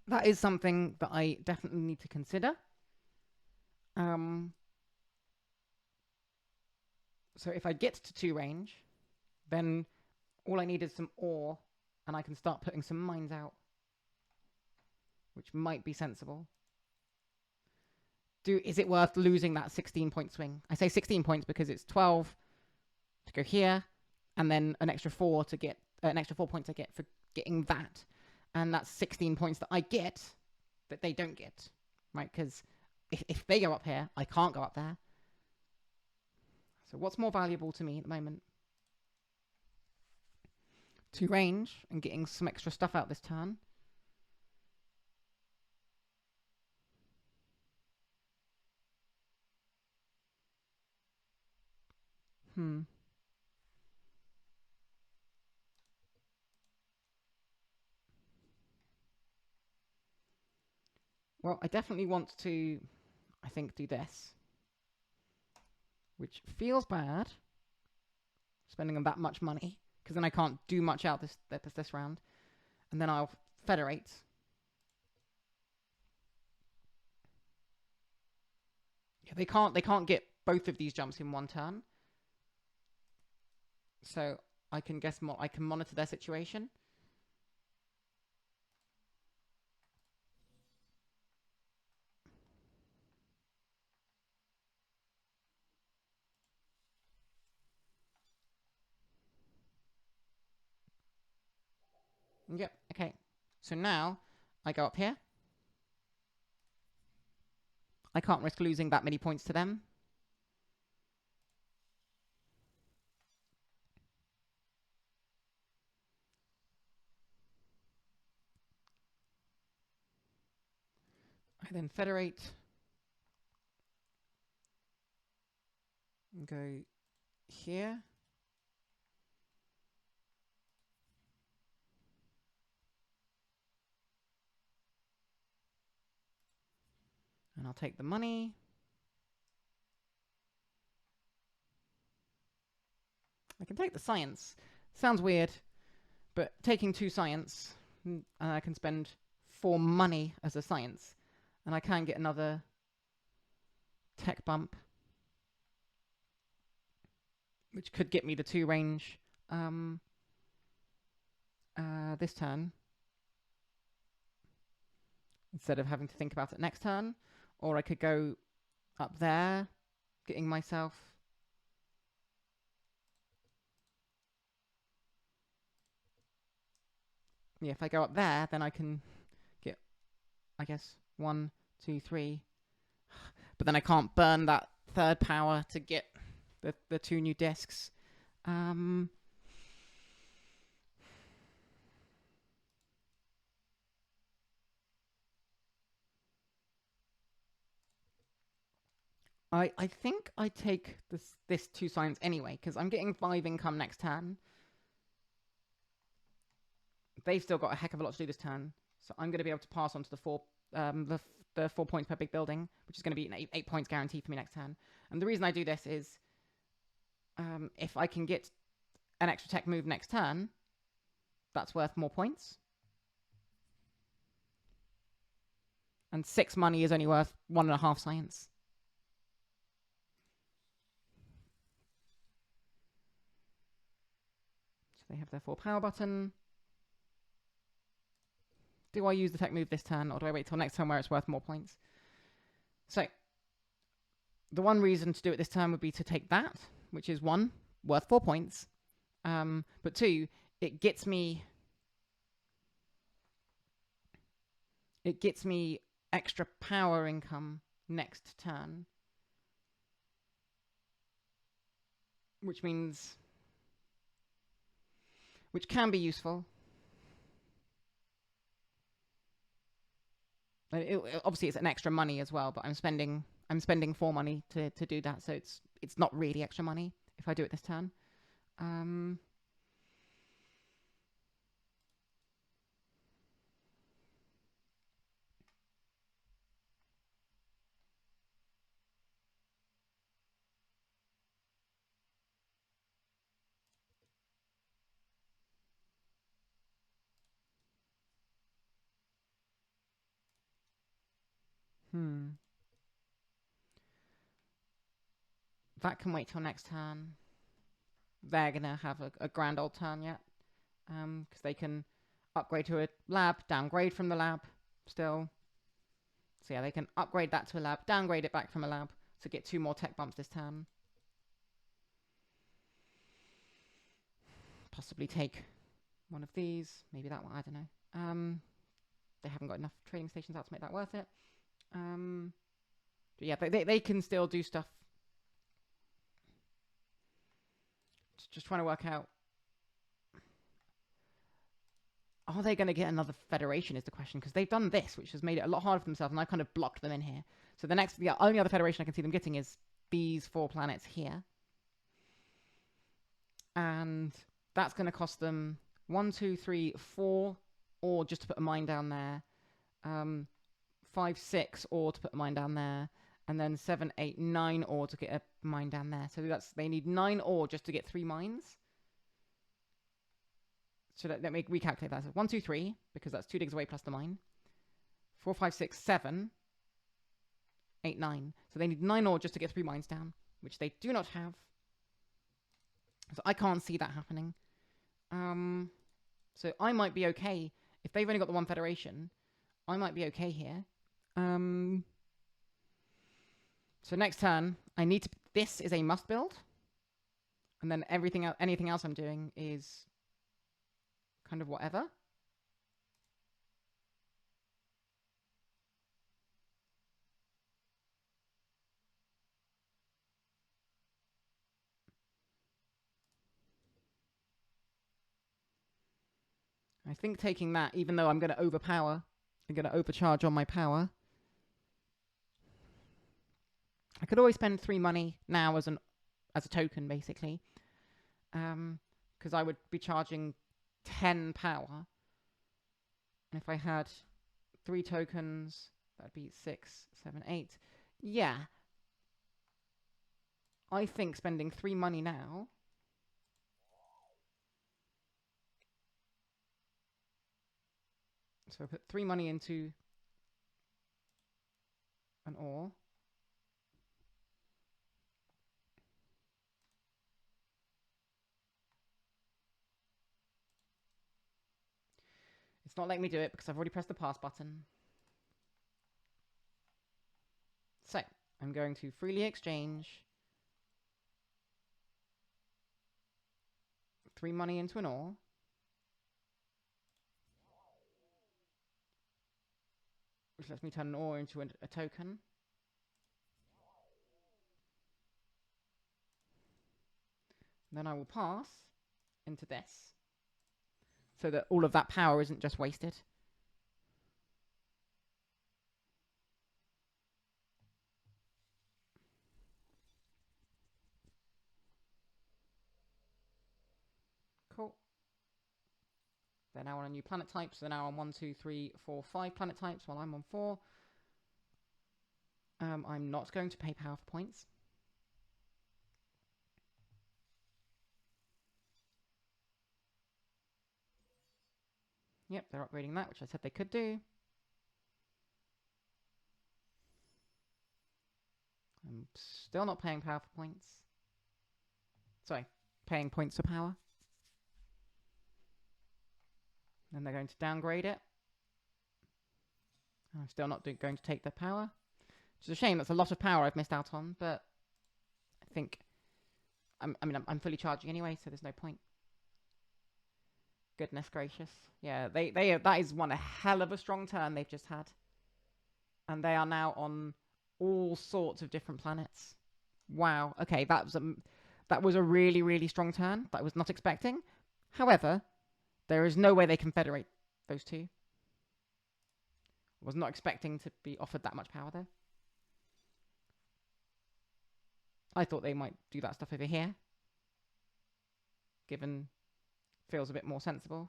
That is something that I definitely need to consider. So if I get to 2 range, then all I need is some ore, and I can start putting some mines out, which might be sensible. Is it worth losing that 16-point swing? I say 16 points because it's 12 to go here, and then an extra 4 to get an extra 4 points I get for getting that. And that's 16 points that I get that they don't get, right? Because if they go up here, I can't go up there. So what's more valuable to me at the moment? To range and getting some extra stuff out this turn. Well, I definitely want to, I think, do this. Which feels bad, spending on that much money, because then I can't do much out this round. And then I'll federate. Yeah, they can't get both of these jumps in one turn. So I can guess I can monitor their situation. Yep, okay. So now I go up here. I can't risk losing that many points to them. I then federate. And go here. And I'll take the money. I can take the science. Sounds weird, but taking 2 science, I can spend 4 money as a science. And I can get another tech bump, which could get me the 2 range this turn, instead of having to think about it next turn. Or I could go up there, getting myself... Yeah, if I go up there, then I can get, I guess, 1, 2, 3. But then I can't burn that 3rd power to get the 2 new discs. I think I take this 2 science anyway, because I'm getting 5 income next turn. They've still got a heck of a lot to do this turn, so I'm going to be able to pass on to the 4 points per big building, which is going to be an 8 points guarantee for me next turn. And the reason I do this is, if I can get an extra tech move next turn, that's worth more points. And 6 money is only worth 1.5 science. So they have their 4 power button. Do I use the tech move this turn, or do I wait till next turn where it's worth more points? So, the one reason to do it this turn would be to take that, which is 1, worth 4 points. But 2, it gets me extra power income next turn. Which can be useful. Obviously, it's an extra money as well, but I'm spending 4 money to do that, so it's not really extra money if I do it this turn. That can wait till next turn. They're gonna have a grand old turn yet, because they can upgrade to a lab, downgrade from the lab still. So yeah, they can upgrade that to a lab, downgrade it back from a lab to get 2 more tech bumps this turn. Possibly take one of these, maybe that one, I don't know. They haven't got enough trading stations out to make that worth it. But yeah, they can still do stuff. Just trying to work out. Are they going to get another federation is the question, because they've done this, which has made it a lot harder for themselves, and I kind of blocked them in here. So the only other federation I can see them getting is these 4 planets here. And that's going to cost them 1, 2, 3, 4 ore just to put a mine down there. 5, 6 ore to put a mine down there. And then 7, 8, 9 ore to get a mine down there. So they need 9 ore just to get 3 mines. So let me recalculate that. So 1, 2, 3, because that's 2 digs away plus the mine. 4, 5, 6, 7, 8, 9. So they need 9 ore just to get 3 mines down, which they do not have. So I can't see that happening. So I might be okay. If they've only got the 1 federation, I might be okay here. So next turn, I need to... This is a must build. And then anything else I'm doing is kind of whatever. I think taking that, even though I'm going to overpower, I'm going to overcharge on my power. I could always spend 3 money now as a token, basically. Because I would be charging 10 power. And if I had 3 tokens, that'd be 6, 7, 8. Yeah. I think spending 3 money now... So I put 3 money into an ore. It's not letting me do it because I've already pressed the pass button. So I'm going to freely exchange 3 money into an ore. Which lets me turn an ore into a token. Then I will pass into this. So that all of that power isn't just wasted. Cool. They're now on a new planet type, so they're now on 1, 2, 3, 4, 5 planet types while I'm on 4. I'm not going to pay power for points. Yep, they're upgrading that, which I said they could do. I'm still not paying power for points. Sorry, paying points for power. Then they're going to downgrade it. I'm still not going to take their power. Which is a shame. That's a lot of power I've missed out on, but I think... I'm fully charging anyway, so there's no point. Goodness gracious. Yeah, that is one hell of a strong turn they've just had. And they are now on all sorts of different planets. Wow. Okay, that was a really, really strong turn that I was not expecting. However, there is no way they can federate those two. I was not expecting to be offered that much power, though. I thought they might do that stuff over here. Given... feels a bit more sensible.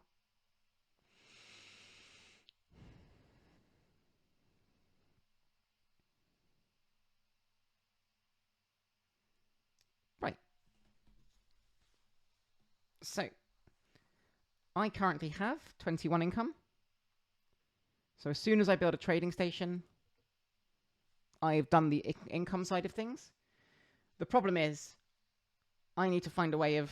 Right. So, I currently have 21 income. So as soon as I build a trading station, I've done the income side of things. The problem is, I need to find a way of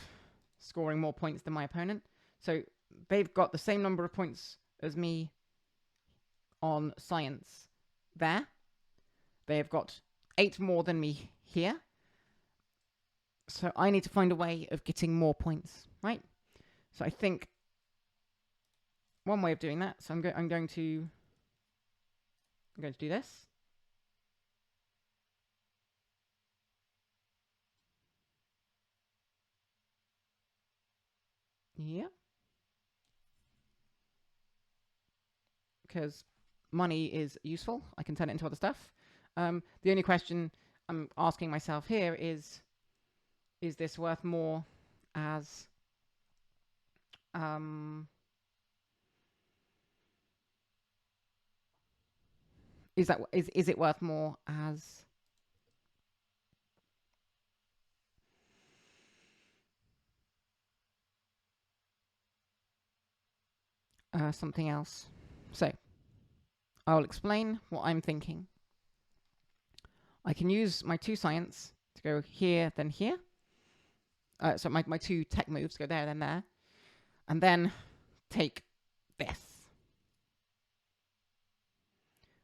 scoring more points than my opponent. So they've got the same number of points as me on science there. They have got 8 more than me here. So I need to find a way of getting more points, right? So I think one way of doing that. So I'm going to do this. Yeah. Because money is useful. I can turn it into other stuff. The only question I'm asking myself here is this worth more as is it worth more as something else? So I'll explain what I'm thinking. I can use my 2 science to go here, then here. So my 2 tech moves go there, then there. And then take this,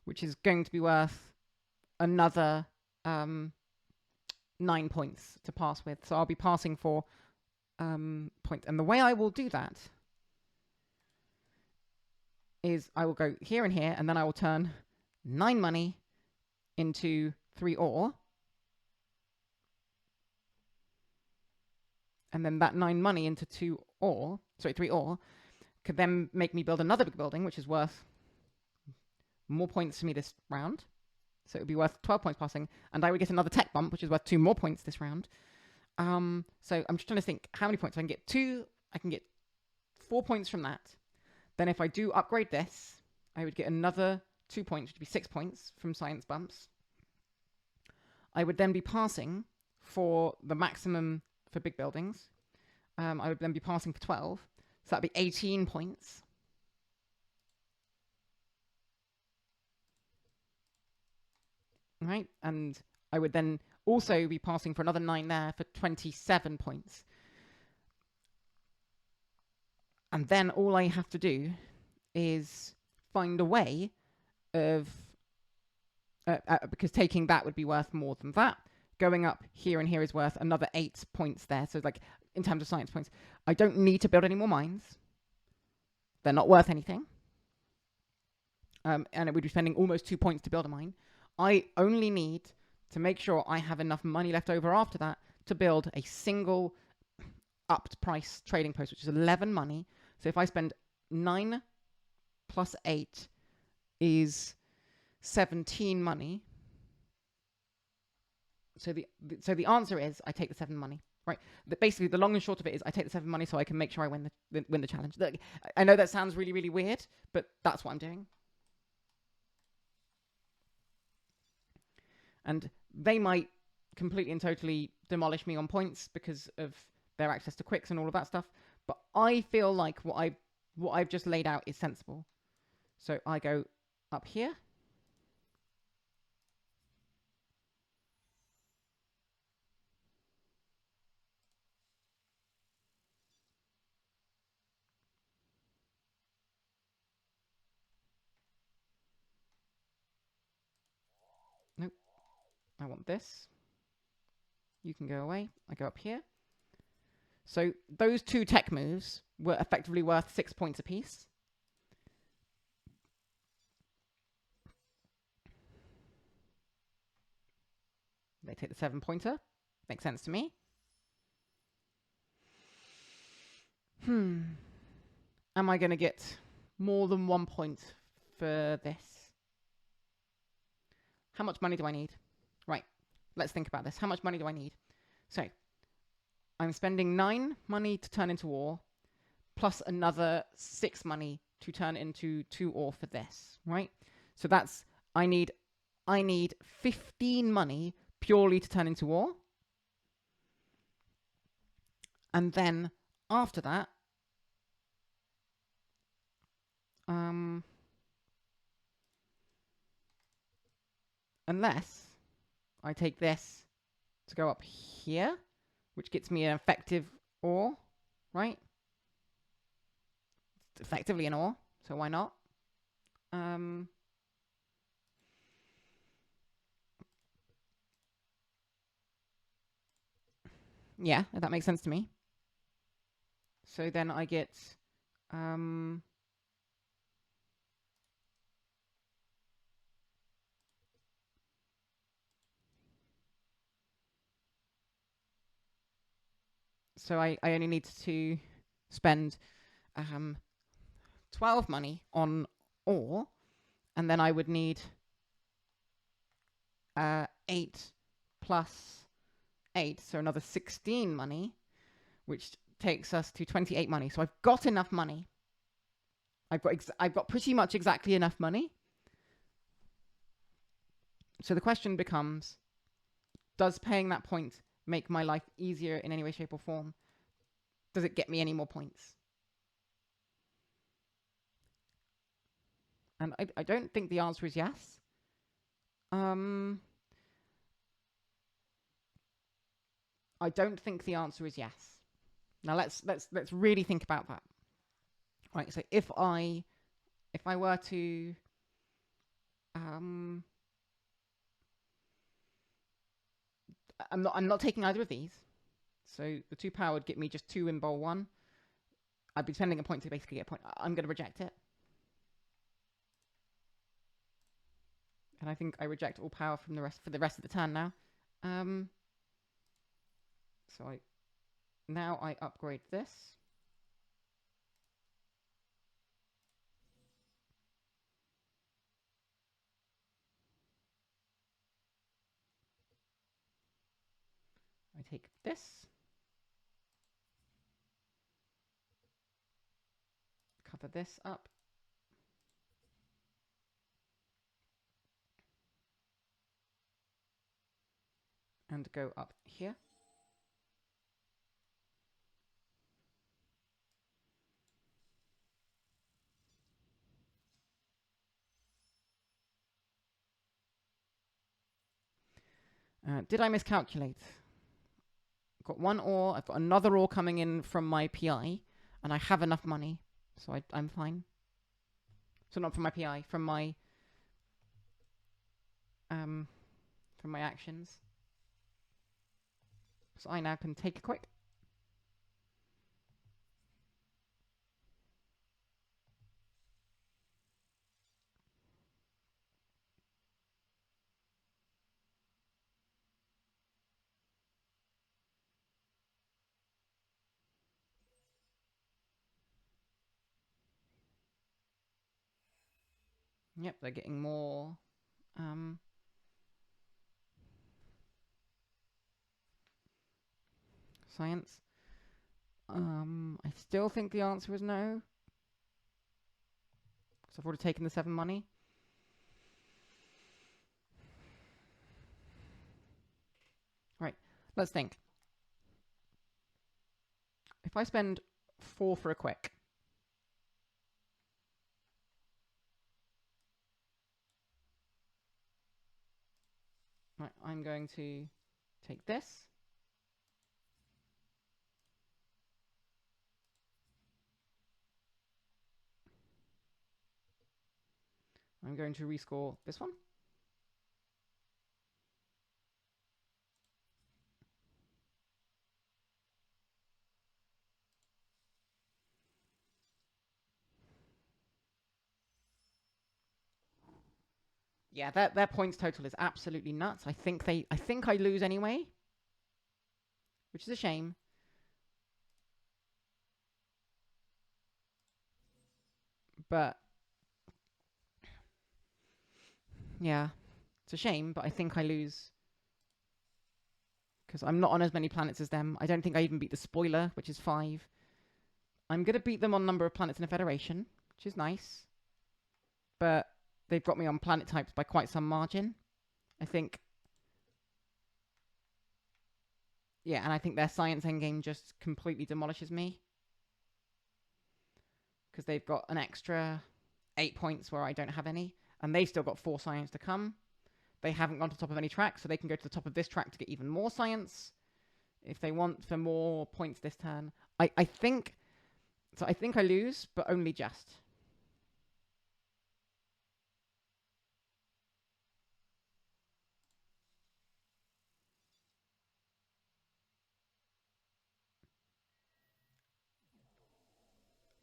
which is going to be worth another 9 points to pass with. So I'll be passing for points. And the way I will do that is I will go here and here, and then I will turn 9 money into 3 ore. And then that 9 money into 3 ore, could then make me build another big building, which is worth more points to me this round. So it would be worth 12 points passing, and I would get another tech bump, which is worth 2 more points this round. So I'm just trying to think how many points I can get. 2, I can get 4 points from that. Then if I do upgrade this, I would get another 2 points, which would be 6 points from science bumps. I would then be passing for the maximum for big buildings. I would then be passing for 12. So that'd be 18 points. Right? And I would then also be passing for another 9 there for 27 points. And then all I have to do is find a way of... because taking that would be worth more than that. Going up here and here is worth another 8 points there. So like in terms of science points, I don't need to build any more mines. They're not worth anything. And it would be spending almost 2 points to build a mine. I only need to make sure I have enough money left over after that to build a single upped price trading post, which is 11 money. So if I spend 9 plus 8 is 17 money. So the answer is I take the 7 money, right? Basically, the long and short of it is I take the 7 money so I can make sure I win the challenge. I know that sounds really, really weird, but that's what I'm doing. And they might completely and totally demolish me on points because of their access to quicks and all of that stuff. But I feel like what I've just laid out is sensible. So I go up here. Nope. I want this. You can go away. I go up here. So those 2 tech moves were effectively worth 6 points apiece. They take the 7 pointer. Makes sense to me. Am I going to get more than 1 point for this? How much money do I need? Right. Let's think about this. How much money do I need? So I'm spending 9 money to turn into ore, plus another 6 money to turn into 2 ore for this, right? So that's I need 15 money purely to turn into ore. And then after that, unless I take this to go up here, which gets me an effective ore, right? It's effectively an ore, so why not? Yeah, that makes sense to me. So then I get So I only need to spend 12 money on ore, and then I would need 8 plus 8, so another 16 money, which takes us to 28 money. So I've got enough money. I've got pretty much exactly enough money. So the question becomes, does paying that point make my life easier in any way, shape, or form? Does it get me any more points? And I don't think the answer is yes. I don't think the answer is yes. Now let's really think about that. Right. So if I were to I'm not taking either of these. So the 2 power would get me just 2 in bowl 1. I'd be spending a point to basically get a point. I'm going to reject it. And I think I reject all power from for the rest of the turn now. So now I upgrade this. I take this. Cover this up. And go up here. Did I miscalculate? I've got 1 ore. I've got another ore coming in from my PI, and I have enough money, so I'm fine. So not from my PI, from my actions. So I now can take a quick. Yep, they're getting more science. I still think the answer is no. Because I've already taken the 7 money. Right, let's think. If I spend 4 for a quick, right, I'm going to take this. I'm going to rescore this one. Yeah, their points total is absolutely nuts. I think I lose anyway, which is a shame. But yeah, it's a shame, but I think I lose because I'm not on as many planets as them. I don't think I even beat the spoiler, which is 5. I'm going to beat them on number of planets in a federation, which is nice. But they've got me on planet types by quite some margin. I think. Yeah, and I think their science endgame just completely demolishes me. Because they've got an extra 8 points where I don't have any. And they've still got 4 science to come. They haven't gone to the top of any track, so they can go to the top of this track to get even more science if they want for more points this turn. I think I lose, but only just.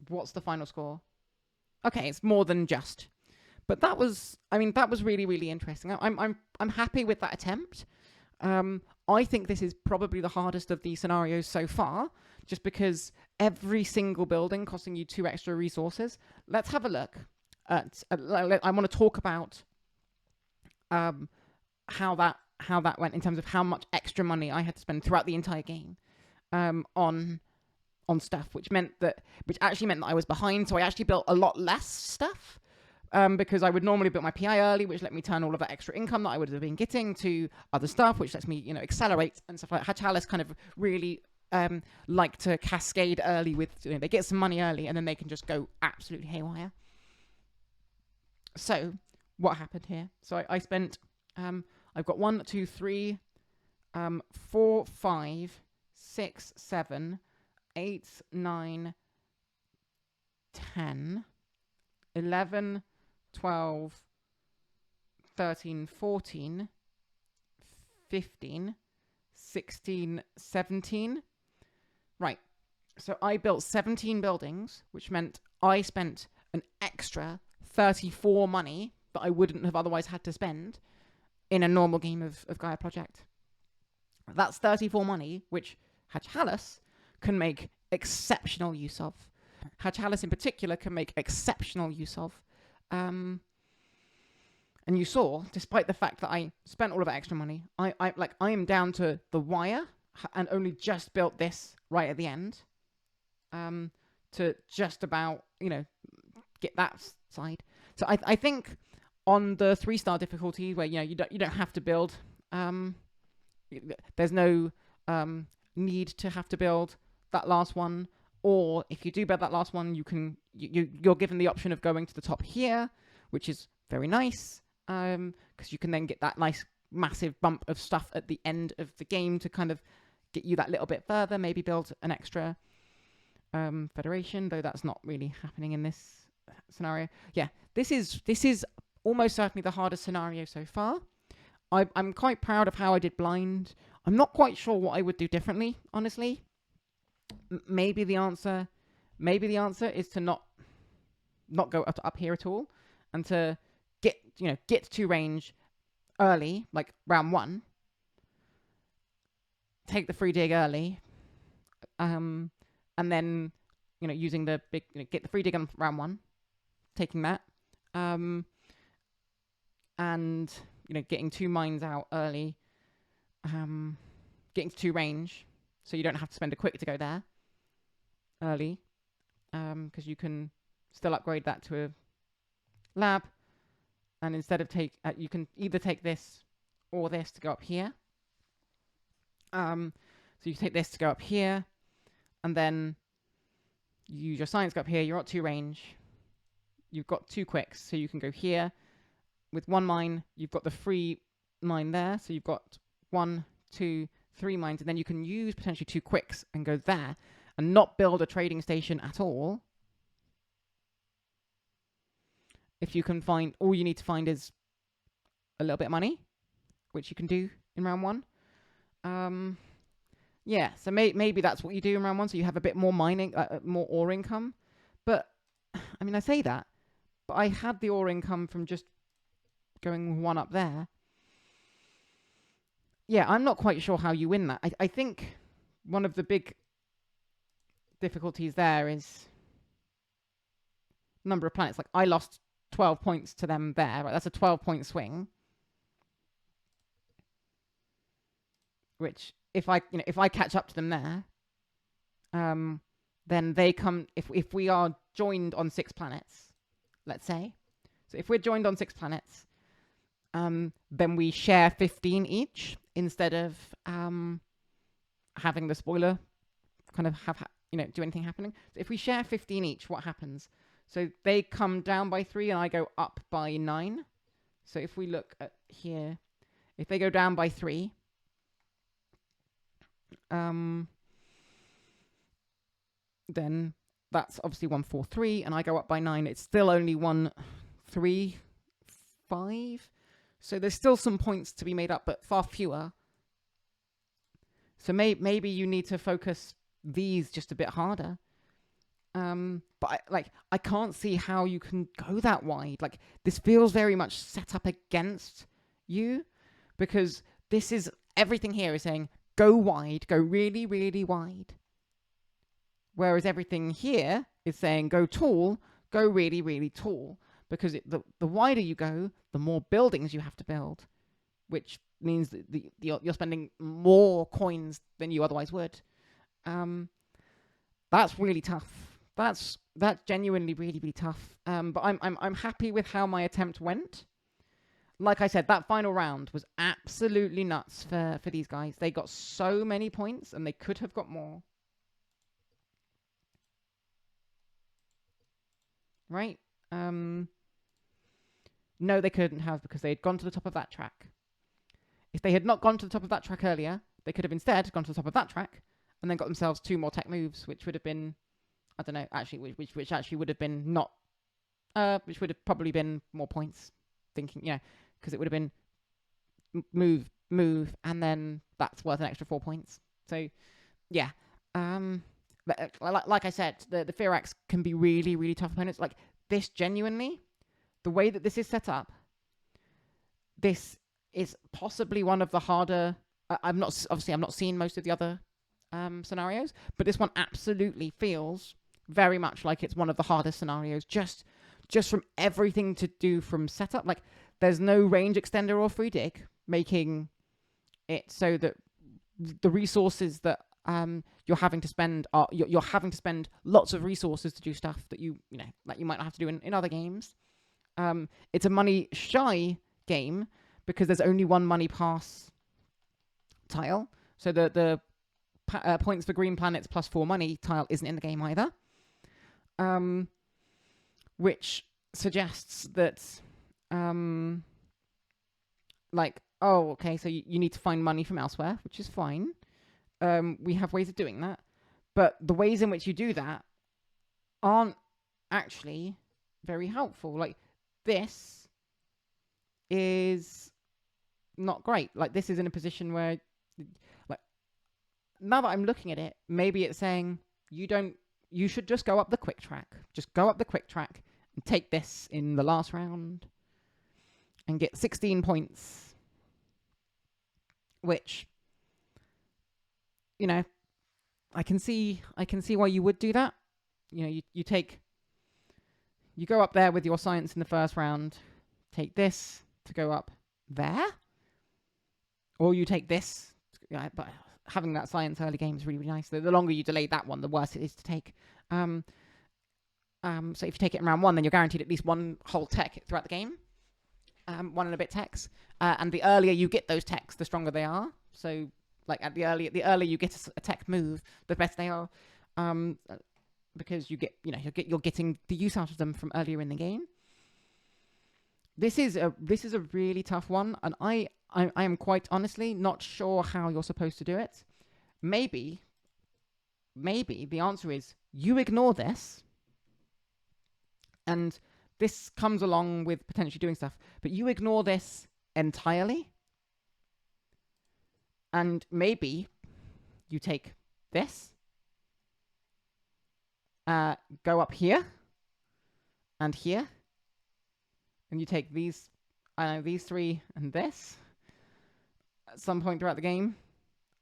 What's the final score? Okay, it's more than just. But that was really, really interesting. I'm happy with that attempt. I think this is probably the hardest of these scenarios so far, just because every single building costing you 2 extra resources. Let's have a look at I want to talk about how that went in terms of how much extra money I had to spend throughout the entire game on stuff, which actually meant that I was behind. So I actually built a lot less stuff because I would normally build my PI early, which let me turn all of that extra income that I would have been getting to other stuff, which lets me, accelerate and stuff like that. Hatchalis kind of really like to cascade early with, they get some money early and then they can just go absolutely haywire. So what happened here? So I spent, I've got 1, 2, 3, 4, 5, 6, 7, 8, 9, 10, 11, 12, 13, 14, 15, 16, 17. Right. So I built 17 buildings, which meant I spent an extra 34 money that I wouldn't have otherwise had to spend in a normal game of Gaia Project. That's 34 money, which Hatchalis can make exceptional use of. Hatchalis in particular can make exceptional use of. And you saw, despite the fact that I spent all of that extra money, I am down to the wire and only just built this right at the end to just about, get that side. So I think on the 3-star difficulty where, you don't have to build, there's no need to have to build that last one, or if you do build that last one, you're given the option of going to the top here, which is very nice, because you can then get that nice massive bump of stuff at the end of the game to kind of get you that little bit further, maybe build an extra federation, though that's not really happening in this scenario. Yeah, this is almost certainly the hardest scenario so far. I'm quite proud of how I did blind. I'm not quite sure what I would do differently, honestly. Maybe the answer is to not go up here at all, and to get to range early, like round 1. Take the free dig early, and then using the big get the free dig on round 1, taking that, and getting 2 mines out early, getting to 2 range, so you don't have to spend a quick to go there early, because you can still upgrade that to a lab, and instead of you can either take this or this to go up here. So you take this to go up here, and then you use your science go up here. You're at 2 range. You've got 2 quicks, so you can go here with 1 mine. You've got the free mine there, so you've got 1, 2, 3 mines, and then you can use potentially 2 quicks and go there and not build a trading station at all. If you can find, all you need to find is a little bit of money, which you can do in round 1. Yeah, so maybe that's what you do in round 1, so you have a bit more mining, more ore income. But, I mean, I say that, but I had the ore income from just going 1 up there. Yeah, I'm not quite sure how you win that. I think one of the big difficulties there is number of planets. Like, I lost 12 points to them there. Right? That's a 12-point swing. Which, if I catch up to them there, then they come. If we are joined on 6 planets, let's say, so if we're joined on 6 planets, then we share 15 each instead of having the spoiler kind of do anything happening. So if we share 15 each, what happens? So they come down by 3 and I go up by 9. So if we look at here, if they go down by 3, then that's obviously 1, 4, 3, and I go up by 9. It's still only 1, 3, 5. So there's still some points to be made up, but far fewer. So maybe you need to focus these just a bit harder. But I can't see how you can go that wide. Like, this feels very much set up against you, because this is everything here is saying go wide, go really, really wide. Whereas everything here is saying go tall, go really, really tall. Because the wider you go, the more buildings you have to build, which means that you're spending more coins than you otherwise would. That's really tough. That's genuinely really, really tough. But I'm happy with how my attempt went. Like I said, that final round was absolutely nuts for these guys. They got so many points, and they could have got more. Right? No, they couldn't have, because they had gone to the top of that track. If they had not gone to the top of that track earlier, they could have instead gone to the top of that track and then got themselves 2 more tech moves, which would have been, I don't know, actually, which actually would have been not, which would have probably been more points, thinking, because it would have been move, and then that's worth an extra 4 points. So, yeah. But, like I said, the Fearax can be really, really tough opponents. Like, this genuinely, the way that this is set up, this is possibly one of the harder. I'm not seen most of the other scenarios, but this one absolutely feels very much like it's one of the hardest scenarios. Just from everything to do from setup, like there's no range extender or free dig, making it so that the resources that you're having to spend are you're having to spend lots of resources to do stuff that you might not have to do in other games. It's a money shy game because there's only one money pass tile. So the points for green planets plus 4 money tile isn't in the game either. Which suggests that, okay, so you need to find money from elsewhere, which is fine. We have ways of doing that. But the ways in which you do that aren't actually very helpful. Like, this is not great. Like, this is in a position where, like, now that I'm looking at it, maybe it's saying you should just go up the quick track. Just go up the quick track and take this in the last round and get 16 points. Which, I can see why you would do that. You go up there with your science in the first round, take this to go up there, or you take this. But having that science early game is really, really nice. The longer you delay that one, the worse it is to take. So if you take it in round 1, then you're guaranteed at least one whole tech throughout the game. 1 and a bit techs. And the earlier you get those techs, the stronger they are. So, like, the earlier you get a tech move, the better they are. Because you're getting the use out of them from earlier in the game. This is a really tough one, and I am quite honestly not sure how you're supposed to do it. Maybe the answer is you ignore this, and this comes along with potentially doing stuff, but you ignore this entirely, and maybe you take this, go up here, and here, and you take these 3 and this at some point throughout the game.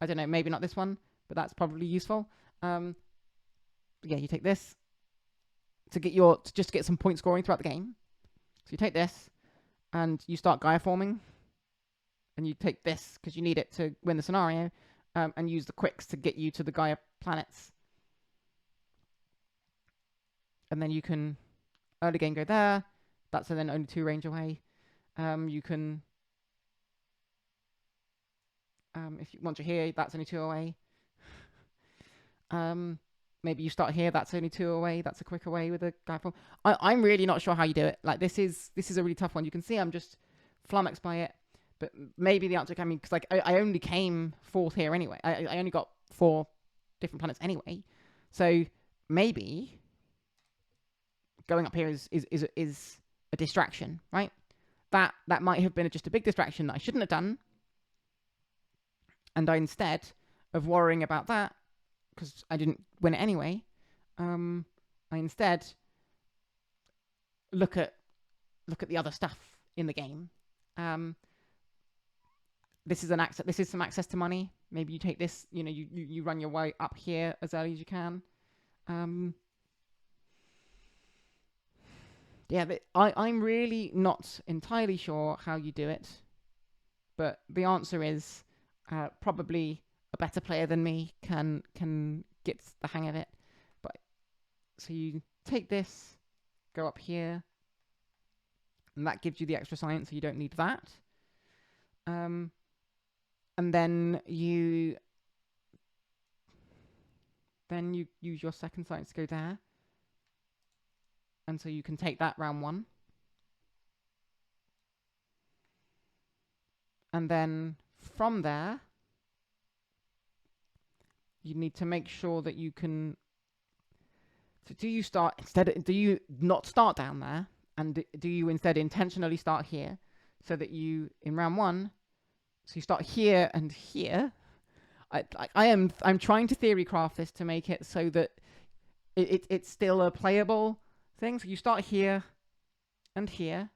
I don't know, maybe not this one, but that's probably useful. You take this to get some point scoring throughout the game. So you take this, and you start Gaia forming, and you take this because you need it to win the scenario, and use the quicks to get you to the Gaia planets. And then you can early game go there. That's then only 2 range away. You can, once you're here, that's only 2 away. Maybe you start here. That's only 2 away. That's a quick away with a Gaia form. I'm really not sure how you do it. Like, this is a really tough one. You can see I'm just flummoxed by it. But maybe the answer can be because, like, I only came 4th here anyway. I only got 4 different planets anyway. So maybe going up here is a distraction, right? That might have been just a big distraction that I shouldn't have done. And I, instead of worrying about that, because I didn't win it anyway, I instead look at the other stuff in the game. this is an access. This is some access to money. Maybe you take this. You know, you run your way up here as early as you can. Yeah, I'm really not entirely sure how you do it, but the answer is probably a better player than me can get the hang of it. But so you take this, go up here, and that gives you the extra science, so you don't need that. And then you use your second science to go there. And so you can take that round 1. And then from there, you need to make sure that you can... So do you not start down there? And do you instead intentionally start here? So that you, in round 1, so you start here and here. I'm trying to theory craft this to make it so that it's still a playable thing. So you start here and here.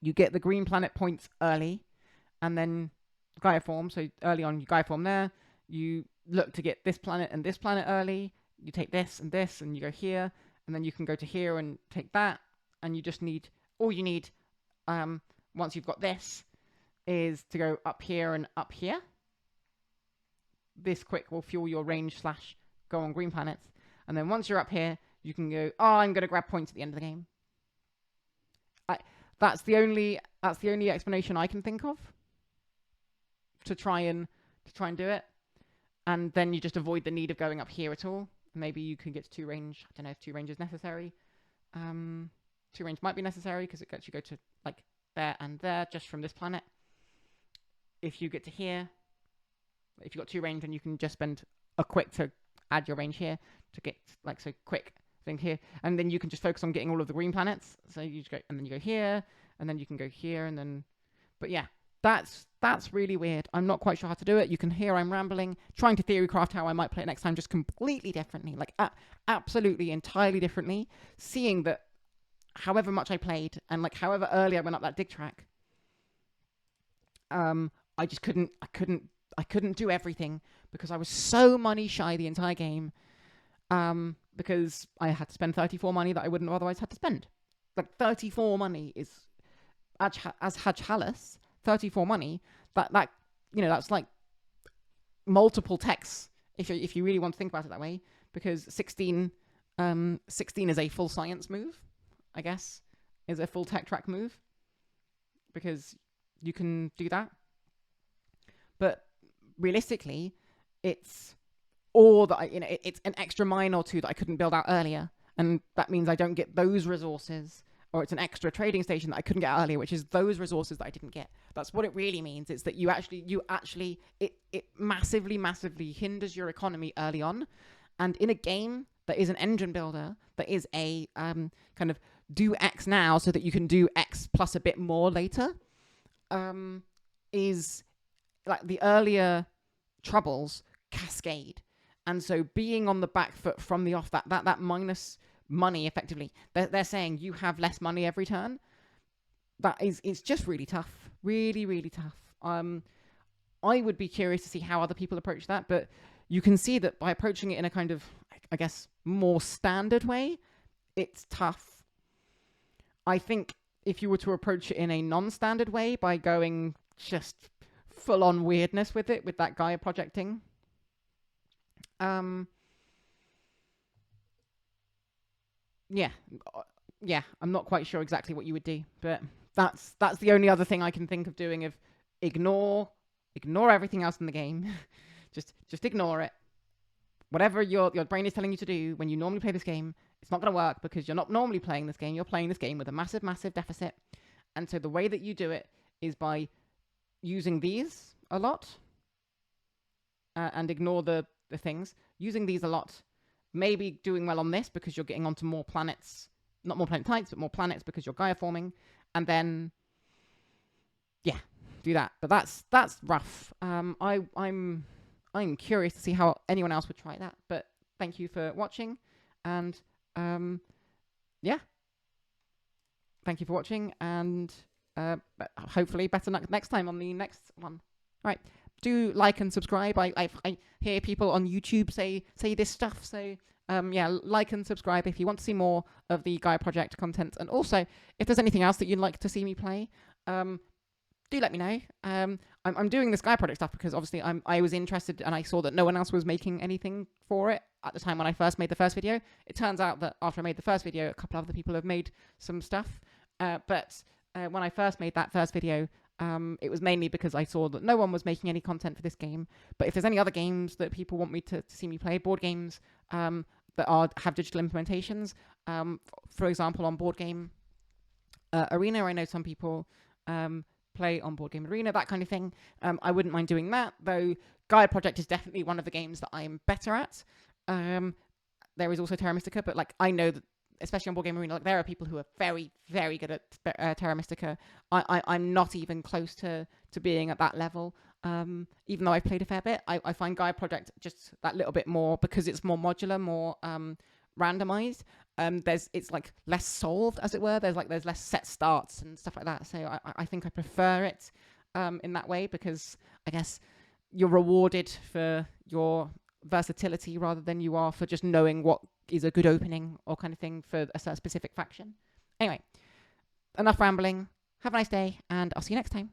You get the green planet points early, and then Gaia form. So early on, you Gaia form there. You look to get this planet and this planet early. You take this, and you go here, and then you can go to here and take that. And you just need, all you need, once you've got this, is to go up here and up here. This quick will fuel your range / go on green planets. And then once you're up here, you can go, oh, I'm going to grab points at the end of the game. That's the only explanation I can think of to try and do it. And then you just avoid the need of going up here at all. Maybe you can get to 2 range. I don't know if 2 range is necessary. 2 range might be necessary because it lets you go to like there and there just from this planet. If you get to here, if you've got 2 range, then you can just spend a quick to add your range here to get like so quick thing here, and then you can just focus on getting all of the green planets. So you just go, and then you go here, and then you can go here, and then. But yeah, that's really weird. I'm not quite sure how to do it. You can hear I'm rambling, trying to theory craft how I might play it next time, just completely differently, like absolutely entirely differently. Seeing that, however much I played, and like however early I went up that dig track, I just couldn't do everything because I was so money shy the entire game. Because I had to spend 34 money that I wouldn't have otherwise had to spend. Like 34 money is, as Hajj Hallis, 34 money. That you know, that's like multiple techs if you really want to think about it that way. Because 16 is a full science move, I guess, is a full tech track move. Because you can do that. But realistically, it's or that it's an extra mine or 2 that I couldn't build out earlier, and that means I don't get those resources, or it's an extra trading station that I couldn't get earlier, which is those resources that I didn't get. That's what it really means. It's that you actually it massively hinders your economy early on, and in a game that is an engine builder, that is a kind of do X now so that you can do X plus a bit more later, is like the earlier troubles cascade. And so being on the back foot from the off, that minus money, effectively, they're saying you have less money every turn. It's just really tough. Really, really tough. I would be curious to see how other people approach that, but you can see that by approaching it in a kind of, I guess, more standard way, it's tough. I think if you were to approach it in a non-standard way by going just full-on weirdness with it, with that Gaia projecting, yeah, I'm not quite sure exactly what you would do, but that's the only other thing I can think of doing. Of ignore everything else in the game, just ignore it. Whatever your brain is telling you to do when you normally play this game, it's not going to work because you're not normally playing this game. You're playing this game with a massive deficit, and so the way that you do it is by using these a lot, and ignore the things. Using these a lot, maybe doing well on this because you're getting onto more planets, not more planet types, but more planets because you're Gaia forming, and then yeah, do that. But that's rough. I'm curious to see how anyone else would try that. But thank you for watching, and yeah, thank you for watching, and but hopefully better next time on the next one. Right. Do like and subscribe. I hear people on YouTube say this stuff. So yeah, like and subscribe if you want to see more of the Gaia Project content. And also, if there's anything else that you'd like to see me play, do let me know. I'm doing this Gaia Project stuff because obviously I was interested and I saw that no one else was making anything for it at the time when I first made the first video. It turns out that after I made the first video, a couple of other people have made some stuff. But when I first made that first video, it was mainly because I saw that no one was making any content for this game. But if there's any other games that people want me to see me play, board games that have digital implementations, for example, on Board Game Arena, I know some people play on Board Game Arena, that kind of thing. I wouldn't mind doing that, though Gaia Project is definitely one of the games that I'm better at. There is also Terra Mystica, but like I know that, especially on Board Game Arena, like there are people who are very, very good at Terra Mystica. I'm not even close to being at that level. Even though I've played a fair bit, I find Gaia Project just that little bit more, because it's more modular, more randomized. It's like less solved, as it were. There's less set starts and stuff like that. So I think I prefer it in that way, because I guess you're rewarded for your versatility rather than you are for just knowing what is a good opening or kind of thing for a specific faction. Anyway, enough rambling. Have a nice day, and I'll see you next time.